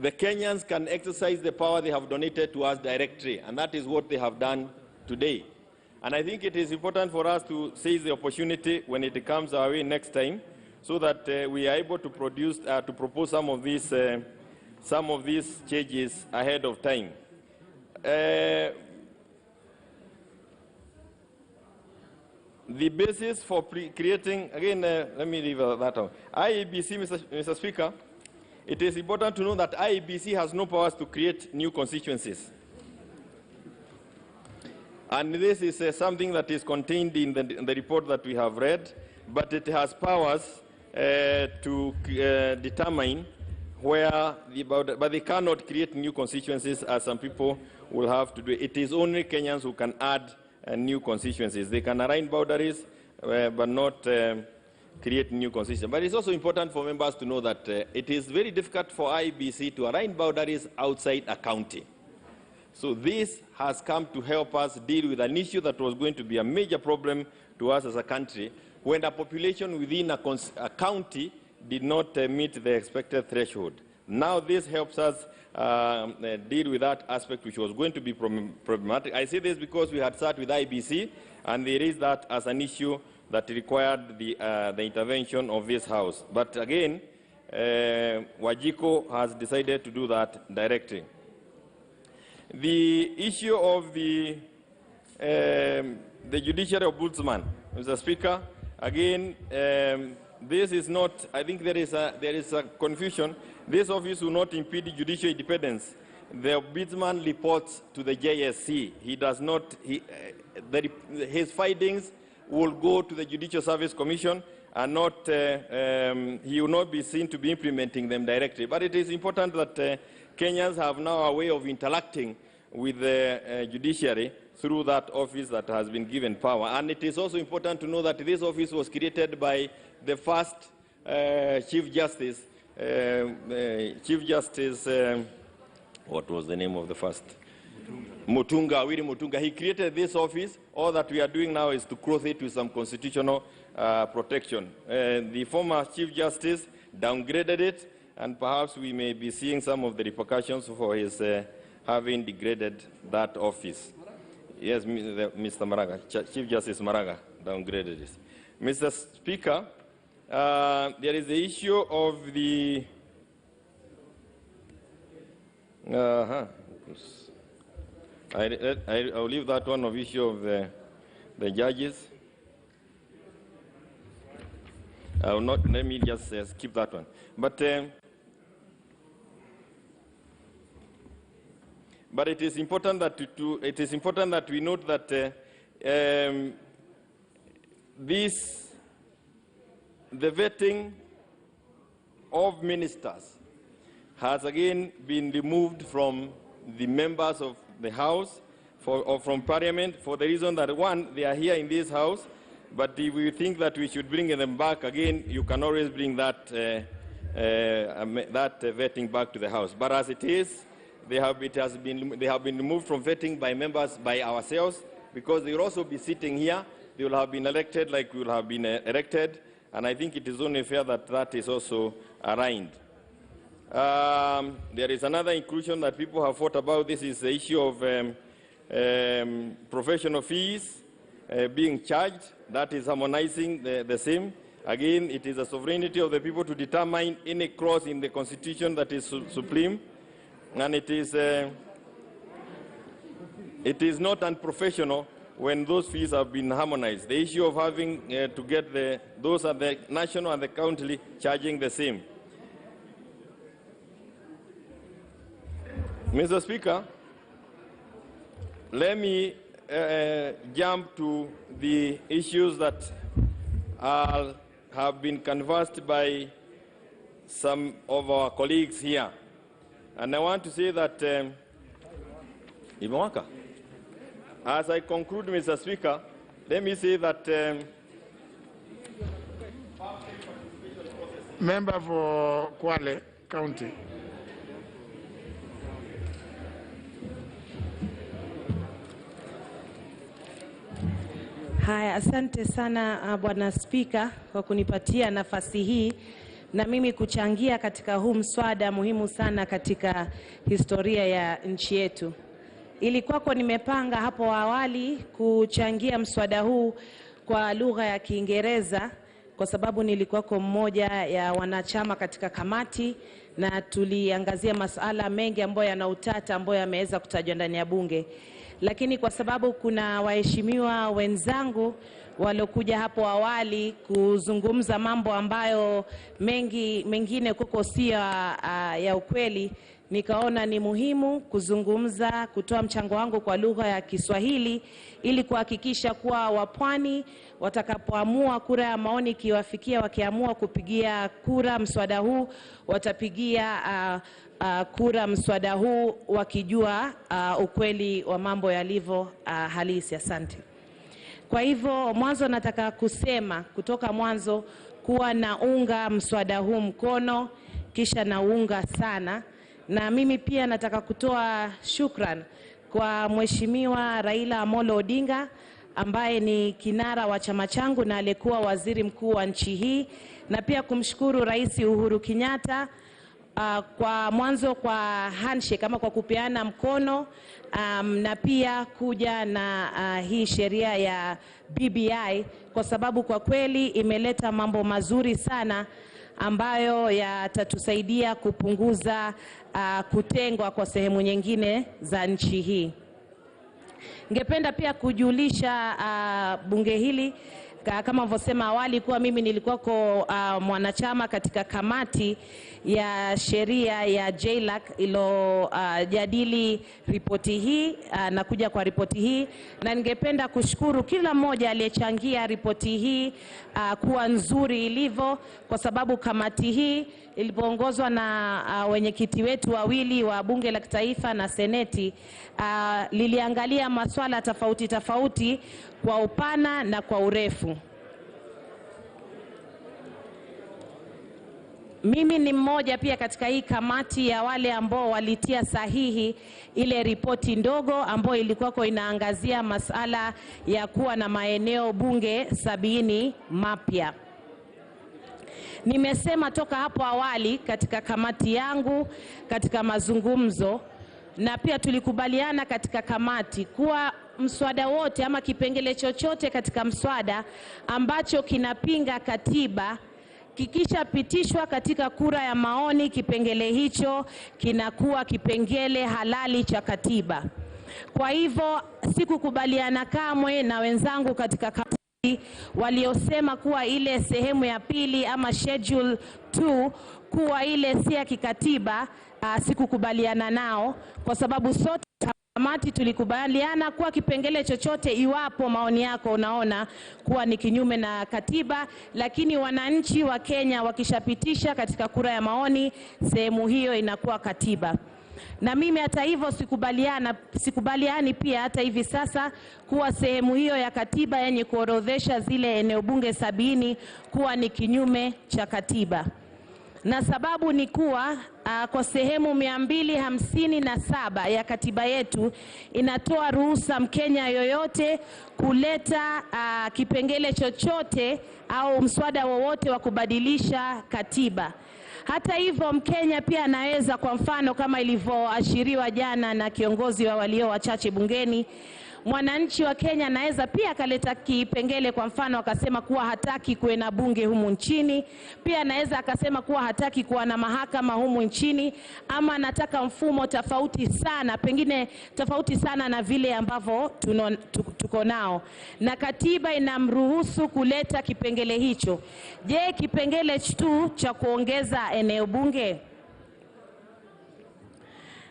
Speaker 6: the Kenyans can exercise the power they have donated to us directly, and that is what they have done today. And I think it is important for us to seize the opportunity when it comes our way next time, so that we are able to propose some of these changes ahead of time. The basis for creating, again, let me leave that out. IEBC, Mr. Speaker, it is important to know that IEBC has no powers to create new constituencies. And this is something that is contained in the report that we have read, but it has powers to determine where, but they cannot create new constituencies as some people will have to do. It is only Kenyans who can add new constituencies. They can align boundaries, but not create new constituencies. But it's also important for members to know that it is very difficult for IEBC to align boundaries outside a county. So this has come to help us deal with an issue that was going to be a major problem to us as a country when the population within a county did not meet the expected threshold. Now this helps us deal with that aspect which was going to be problematic. I say this because we had sat with IEBC and they raised that as an issue that required the intervention of this House. But again, Wajiko has decided to do that directly. The issue of the judiciary ombudsman, Mr. Speaker, again, this is not, I think there is a confusion. This office will not impede judicial independence. The ombudsman reports to the JSC. He does not, his findings will go to the Judicial Service Commission, and not, he will not be seen to be implementing them directly. But it is important that Kenyans have now a way of interacting with the judiciary through that office that has been given power. And it is also important to know that this office was created by the first Chief Justice, what was the name of the first? Mutunga, Willy Mutunga. He created this office. All that we are doing now is to clothe it with some constitutional protection. The former Chief Justice downgraded it, and perhaps we may be seeing some of the repercussions for his having degraded that office. Yes, Mr. Maraga, Chief Justice Maraga downgraded it. Mr. Speaker, there is the issue of the I'll leave that one of issue of the judges. I will not. Let me just skip that one. But it is important that we note that the vetting of ministers has again been removed from the members of the House or from Parliament for the reason that, one, they are here in this House, but if we think that we should bring them back again, you can always bring that, vetting back to the House. But as it is, they have been removed from vetting by members, by ourselves, because they will also be sitting here. They will have been elected like we will have been elected, and I think it is only fair that that is also aligned. There is another inclusion that people have thought about. This is the issue of professional fees being charged. That is harmonizing the same. Again, it is a sovereignty of the people to determine any clause in the Constitution that is supreme, and it is not unprofessional when those fees have been harmonized. The issue of having to get those at the national and the county charging the same. Mr. Speaker, let me jump to the issues that have been canvassed by some of our colleagues here. And I want to say that, as I conclude, Mr. Speaker, let me say that
Speaker 3: Member for Kwale County.
Speaker 7: Haya, asante sana Bwana Spika kwa kunipatia nafasi hii na mimi kuchangia katika huu mswada muhimu sana katika historia ya nchi yetu. Ilikuwa nimepanga hapo awali kuchangia mswada huu kwa lugha ya Kiingereza kwa sababu nilikuwa mmoja ya wanachama katika kamati na tuliangazia masuala mengi ambayo yana utata ambayo yameweza kutajwa ndani ya bunge. Lakini kwa sababu kuna waheshimiwa wenzangu waliokuja hapo awali kuzungumza mambo ambayo mengine kuko sio ya ukweli, nikaona ni muhimu kuzungumza, kutoa mchango wangu kwa lugha ya Kiswahili ili kuhakikisha kuwa wapwani watakapoamua kura ya maoni kiwafikia, wakiamua kupigia kura mswada huu, watapigia kura mswada huu wakijua ukweli wa mambo yalivyo halisi. Asante. Kwa hivyo mwanzo nataka kusema kutoka mwanzo kuwa naunga mswada huu mkono, kisha naunga sana. Na mimi pia nataka kutoa shukran kwa Mheshimiwa Raila Amolo Odinga ambaye ni kinara wa chama changu na alikuwa waziri mkuu wa nchi hii, na pia kumshukuru Rais Uhuru Kenyatta kwa mwanzo kwa handshake ama kwa kupeana mkono, na pia kuja na hii sheria ya BBI kwa sababu kwa kweli imeleta mambo mazuri sana ambayo yatatusaidia kupunguza kutengwa kwa sehemu nyingine za nchi hii. Ningependa pia kujulisha bunge hili kama nilivyosema awali kuwa mimi nilikuwa mwanachama katika kamati ya sheria ya JLAC jadili ripoti hii na kuja kwa ripoti hii, na ningependa kushukuru kila mmoja aliyechangia ripoti hii kuwa nzuri ilivyo, kwa sababu kamati hii ilipoongozwa na wenyekiti wetu wawili wa Bunge la Kitaifa na Seneti liliangalia masuala tofauti tofauti kwa upana na kwa urefu. Mimi ni mmoja pia katika hii kamati ya wale ambao walitia sahihi ile ripoti ndogo ambayo ilikuwa inaangazia masala ya kuwa na maeneo bunge 70 mapya. Nimesema toka hapo awali katika kamati yangu katika mazungumzo, na pia tulikubaliana katika kamati kuwa mswada wote ama kipengele chochote katika mswada ambacho kinapinga katiba kikisha pitishwa katika kura ya maoni, kipengele hicho kinakuwa kipengele halali cha katiba. Kwa hivyo sikukubaliana kamwe na wenzangu katika kamati waliosema kuwa ile sehemu ya pili ama schedule 2 kuwa ile si ya kikatiba. Sikukubaliana nao, kwa sababu sote kamati tulikubaliana kuwa kipengele chochote, iwapo maoni yako unaona kuwa ni kinyume na katiba, lakini wananchi wa Kenya wakishapitisha katika kura ya maoni, sehemu hiyo inakuwa katiba. Na mimi hata hivyo sikubaliani pia hata hivi sasa kuwa sehemu hiyo ya katiba yenye kuorodhesha zile eneo bunge 70 kuwa ni kinyume cha katiba. Na sababu ni kuwa kwa sehemu 257 ya katiba yetu inatoa ruhusa Mkenya yoyote kuleta kipengele chochote au mswada wowote wa kubadilisha katiba. Hata hivyo Mkenya pia anaweza, kwa mfano kama ilivyoashiriwa jana na kiongozi wa walio wachache bungeni, mwananchi wa Kenya anaweza pia akaleta kipengele, kwa mfano akasema kuwa hataki kuwe na bunge humu nchini, pia anaweza akasema kuwa hataki kuwa na mahakama humu nchini, ama anataka mfumo tofauti sana, pengine tofauti sana na vile ambavyo tuko nao, na katiba inamruhusu kuleta kipengele hicho. Je, kipengele tu cha kuongeza eneo bunge?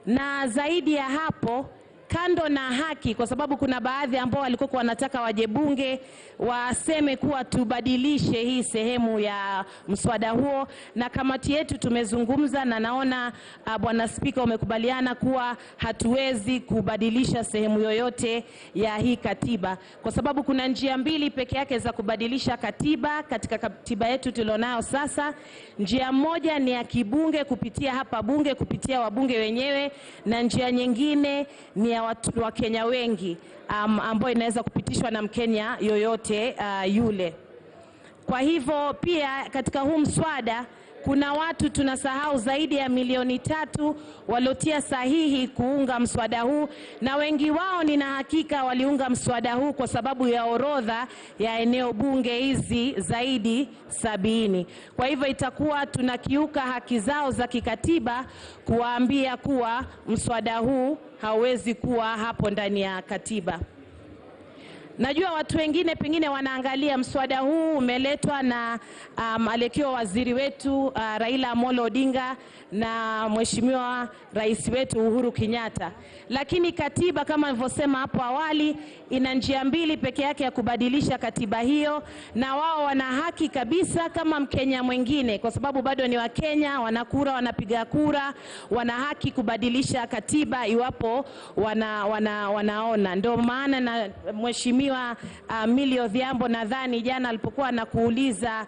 Speaker 7: Na zaidi ya hapo, kando na haki, kwa sababu kuna baadhi ambao walikuwa wanataka waje bunge waseme kuwa tubadilishe hii sehemu ya mswada huo, na kamati yetu tumezungumza na naona Bwana Spika umekubaliana kuwa hatuwezi kubadilisha sehemu yoyote ya hii katiba, kwa sababu kuna njia mbili peke yake za kubadilisha katiba katika katiba yetu tulionayo sasa. Njia moja ni ya kibunge kupitia hapa bunge, kupitia wabunge wenyewe, na njia nyingine ni ya watu wa Kenya wengi ambayo inaweza kupitishwa na Mkenya yoyote yule. Kwa hivyo pia katika huu mswada kuna watu tunasahau zaidi ya 3 waliotia sahihi kuunga mswada huu, na wengi wao nina hakika waliunga mswada huu kwa sababu ya orodha ya eneo bunge hizi zaidi 70. Kwa hivyo itakuwa tunakiuka haki zao za kikatiba kuwaambia kuwa mswada huu hauwezi kuwa hapo ndani ya katiba. Najua watu wengine pengine wanaangalia mswada huu umeletwa na aliyekuwa waziri wetu Raila Amolo Odinga na mheshimiwa rais wetu Uhuru Kenyatta, lakini katiba kama nilivyosema hapo awali ina njia mbili peke yake ya kubadilisha katiba hiyo, na wao wana haki kabisa kama Mkenya mwingine, kwa sababu bado ni wa Kenya, wanakura, wanapiga kura, wana haki kubadilisha katiba iwapo wanaona. Ndio maana na mheshimiwa Millie Odhiambo nadhani jana alipokuwa anakuuliza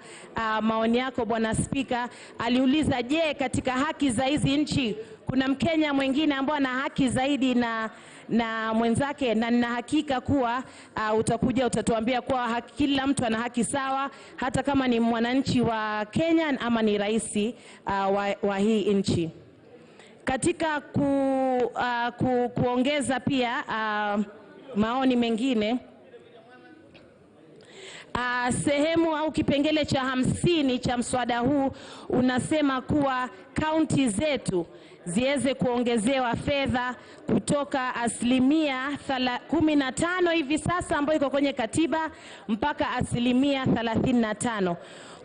Speaker 7: maoni yako Bwana Spika, aliuliza je, katika haki za hizi nchi kuna Mkenya mwingine ambaye ana haki zaidi na mwenzake, na nina hakika kuwa utakuja utatuambia kuwa kila mtu ana haki sawa, hata kama ni mwananchi wa Kenya ama ni rais wa hii nchi. Katika kuongeza pia maoni mengine, sehemu au kipengele cha 50 cha mswada huu unasema kuwa kaunti zetu ziweze kuongezewa fedha kutoka asilimia 15 hivi sasa ambayo iko kwenye katiba mpaka asilimia 35.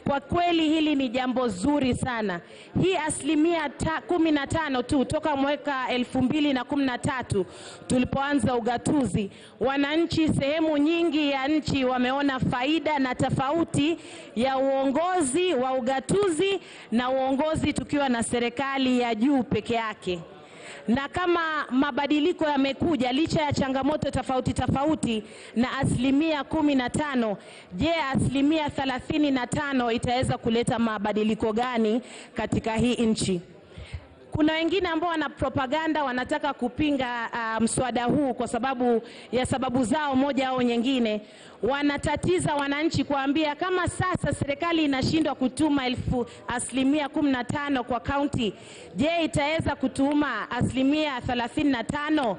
Speaker 7: Kwa kweli hili ni jambo zuri sana. Hii asilimia 15 tu toka mwaka 2013 tulipoanza ugatuzi, wananchi sehemu nyingi ya nchi wameona faida na tofauti ya uongozi wa ugatuzi na uongozi tukiwa na serikali ya juu peke yake. Na kama mabadiliko yamekuja licha ya changamoto tofauti na asilimia 15, je, asilimia 35 itaweza kuleta mabadiliko gani katika hii nchi? Kuna wengine ambao wana propaganda wanataka kupinga mswada huu kwa sababu ya sababu zao moja au nyingine. Wanatatiza wananchi kuambia kama sasa serikali inashindwa kutuma asilimia 15 kwa county, je, itaweza kutuma asilimia 35?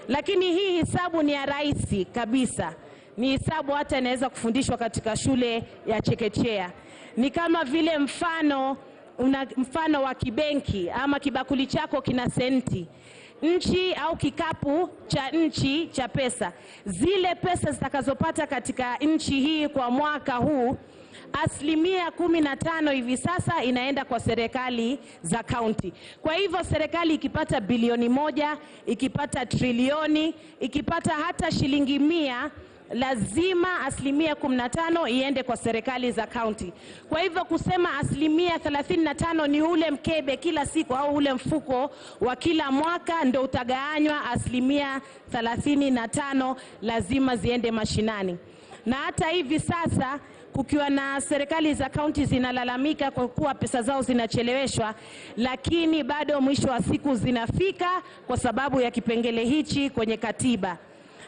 Speaker 7: Lakini hii hisabu ni ya rahisi kabisa. Ni hisabu hata inaweza kufundishwa katika shule ya chekechea. Ni kama vile mfano wa kibenki ama kibakuli chako kina senti. Nchi au kikapu cha nchi cha pesa. Zile pesa zitakazopata katika nchi hii kwa mwaka huu, asilimia 15 hivi sasa inaenda kwa serikali za county. Kwa hivyo serikali ikipata bilioni 1, ikipata trilioni, ikipata hata shilingi 100, lazima asilimia 15 iende kwa serikali za county. Kwa hivyo kusema asilimia 35 ni ule mkebe kila siku au ule mfuko wa kila mwaka ndio utagawanywa, asilimia 35 lazima ziende mashinani. Na hata hivi sasa kukiwa na serikali za county zinalalamika kwa kuwa pesa zao zinacheleweshwa, lakini bado mwisho wa siku zinafika kwa sababu ya kipengele hichi kwenye katiba.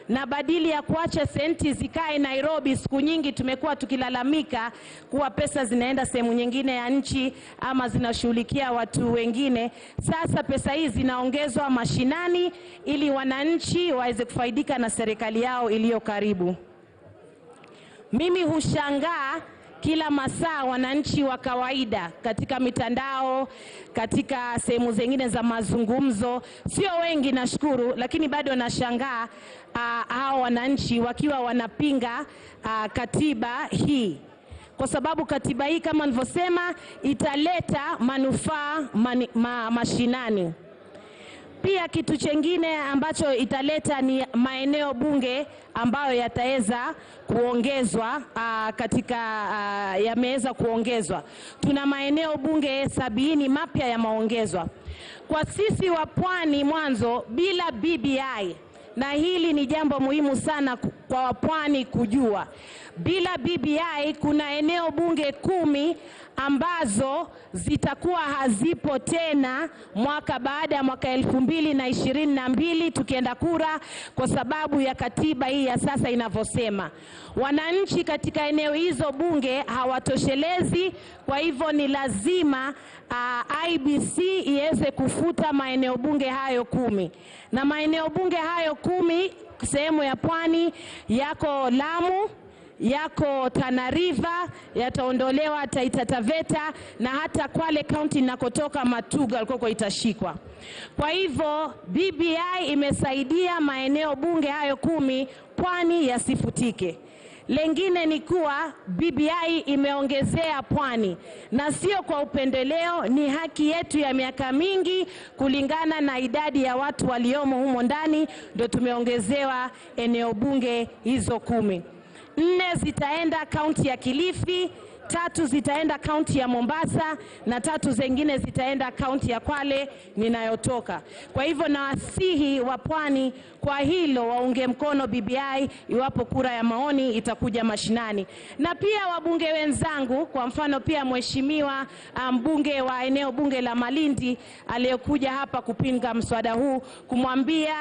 Speaker 7: Na badili ya kuacha senti zikae Nairobi, siku nyingi tumekuwa tukilalamika kuwa pesa zinaenda sehemu nyingine ya nchi ama zinashughulikia watu wengine. Sasa pesa hizi zinaongezwa mashinani ili wananchi waweze kufaidika na serikali yao iliyo karibu. Mimi hushangaa kila masaa wananchi wa kawaida katika mitandao, katika sehemu zingine za mazungumzo, sio wengi nashukuru, lakini bado nashangaa hao wananchi wakiwa wanapinga katiba hii. Kwa sababu katiba hii kama nilivyosema italeta manufaa mashinani. Pia kitu chengine ambacho italeta ni maeneo bunge ambayo yataweza kuongezwa yameweza kuongezwa. Tuna maeneo bunge 70 mapya yameongezwa. Kwa sisi wa pwani mwanzo bila BBI, na hili ni jambo muhimu sana kwa wapwani kujua. Bila BBI kuna eneo bunge 10 ambazo zitakuwa hazipo tena mwaka baada ya mwaka 2022 tukienda kura, kwa sababu ya katiba hii ya sasa inavyosema. Wananchi katika eneo hizo bunge hawatoshelezi, kwa hivyo ni lazima IBC iweze kufuta maeneo bunge hayo 10. Na maeneo bunge hayo 10 sehemu ya pwani yako Lamu, yako Tana River, yataondolewa Taita Taveta, na hata Kwale County nakotoka Matuga alikoko itashikwa. Kwa hivyo BBI imesaidia maeneo bunge hayo 10 pwani yasifutike. Lengine ni kuwa BBI imeongezea pwani, na sio kwa upendeleo, ni haki yetu ya miaka mingi kulingana na idadi ya watu waliomo humo ndani, ndio tumeongezewa eneo bunge hizo 10. 4 zitaenda kaunti ya Kilifi, 3 zitaenda kaunti ya Mombasa, na 3 zingine zitaenda kaunti ya Kwale ninayotoka. Kwa hivyo nawasihi wa pwani kwa hilo waunge mkono BBI iwapo kura ya maoni itakuja mashinani. Na pia wabunge wenzangu, kwa mfano pia mheshimiwa mbunge wa eneo bunge la Malindi aliyokuja hapa kupinga mswada huu, kumwambia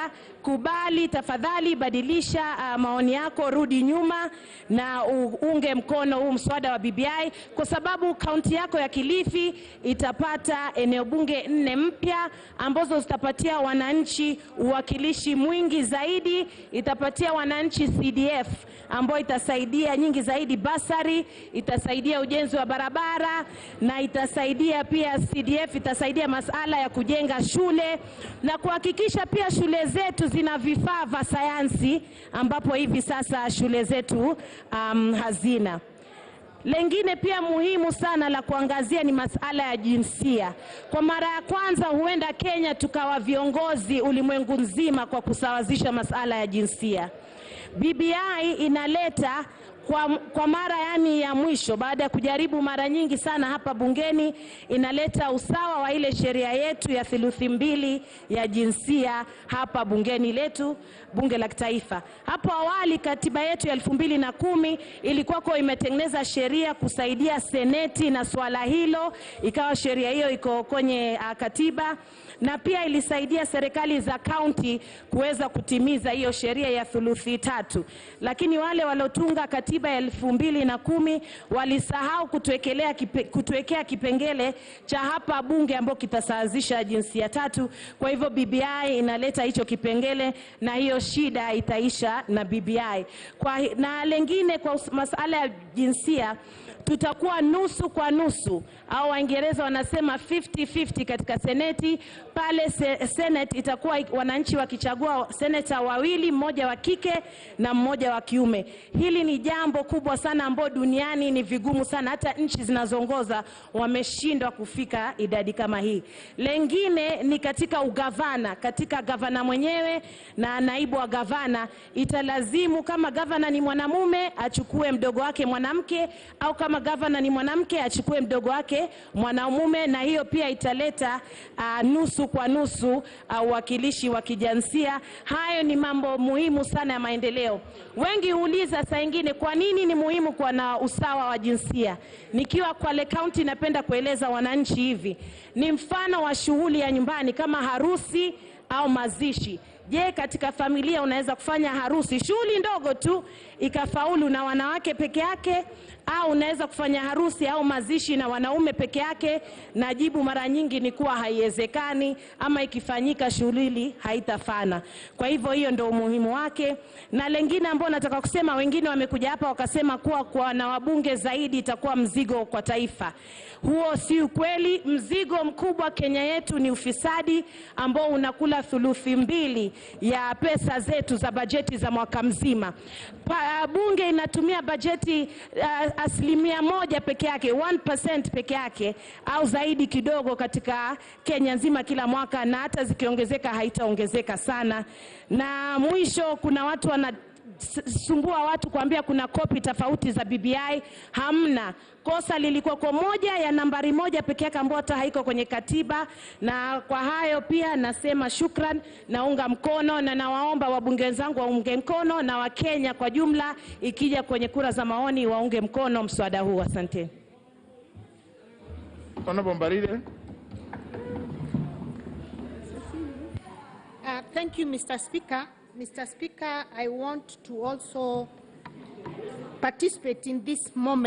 Speaker 7: kubali tafadhali, badilisha maoni yako, rudi nyuma na uunge mkono huu mswada wa BBI, kwa sababu kaunti yako ya Kilifi itapata eneo bunge 4 mpya ambazo zitapatia wananchi uwakilishi mwingi nyingi zaidi, itapatia wananchi CDF ambayo itasaidia nyingi zaidi basari, itasaidia ujenzi wa barabara, na itasaidia pia CDF itasaidia masuala ya kujenga shule na kuhakikisha pia shule zetu zina vifaa vya sayansi ambapo hivi sasa shule zetu hazina. Lengine pia muhimu sana la kuangazia ni masuala ya jinsia. Kwa mara ya kwanza huenda Kenya tukawa viongozi ulimwengu nzima kwa kusawazisha masuala ya jinsia. BBI inaleta kwa mara ya mwisho baada ya kujaribu mara nyingi sana hapa bungeni, inaleta usawa wa ile sheria yetu ya 2/3 ya jinsia hapa bungeni letu, bunge la kitaifa. Hapo awali katiba yetu ya 2010 ilikuwa imetengeneza sheria kusaidia seneti na swala hilo, ikawa sheria hiyo iko kwenye katiba, na pia ilisaidia serikali za kaunti kuweza kutimiza hiyo sheria ya 3/3. Lakini wale walotunga katiba ya 2010 walisahau kutuwekea kipengele cha hapa bunge ambao kitasawazisha jinsia tatu. Kwa hivyo BBI inaleta hicho kipengele na hiyo shida itaisha na BBI. Na lengine kwa masuala ya jinsia, tutakuwa nusu kwa nusu, au Waingereza wanasema 50-50 katika seneti. Pale senate itakuwa wananchi wakichagua seneta wawili, mmoja wa kike na mmoja wa kiume. Hili ni jambo kubwa sana ambalo duniani ni vigumu sana, hata nchi zinazoongoza wameshindwa kufika idadi kama hii. Lengine ni katika ugavana, katika gavana mwenyewe na naibu wa gavana, italazimu kama gavana ni mwanamume achukue mdogo wake mwanamke, au kama gavana ni mwanamke achukue mdogo wake mwanamume, na hiyo pia italeta nusu kwa nusu uwakilishi wa kijinsia. Hayo ni mambo muhimu sana ya maendeleo. Wengi huuliza saa nyingine kwa nini ni muhimu kuwa na usawa wa jinsia. Nikiwa Kwale County napenda kueleza wananchi hivi. Ni mfano wa shughuli ya nyumbani kama harusi au mazishi. Je, katika familia unaweza kufanya harusi, shughuli ndogo tu, ikafaulu na wanawake peke yake, au unaweza kufanya harusi au mazishi na wanaume peke yake? Na jibu mara nyingi ni kuwa haiwezekani, ama ikifanyika shughuli haitafana. Kwa hivyo hiyo ndio umuhimu wake. Na lengine ambao nataka kusema, wengine wamekuja hapa wakasema kuwa na wabunge zaidi itakuwa mzigo kwa taifa. Huo si ukweli. Mzigo mkubwa Kenya yetu ni ufisadi ambao unakula 2/3 ya pesa zetu za bajeti za mwaka mzima. Bunge inatumia bajeti 1% peke yake, 1% peke yake au zaidi kidogo katika Kenya nzima kila mwaka, na hata zikiongezeka haitaongezeka sana. Na mwisho, kuna watu wanasumbua watu kuambia kuna kopi tofauti za BBI. Hamna. Kosa lilikuwa kwa moja ya nambari 1 peke yake ambayo hata haiko kwenye katiba. Na kwa hayo pia nasema shukran, naunga mkono, na nawaomba wabunge wenzangu waunge mkono, na Wakenya kwa jumla ikija kwenye kura za maoni waunge mkono mswada huu. Asante.
Speaker 8: Thank you, Mr. Speaker. Mr. Speaker, I want to also participate in this moment.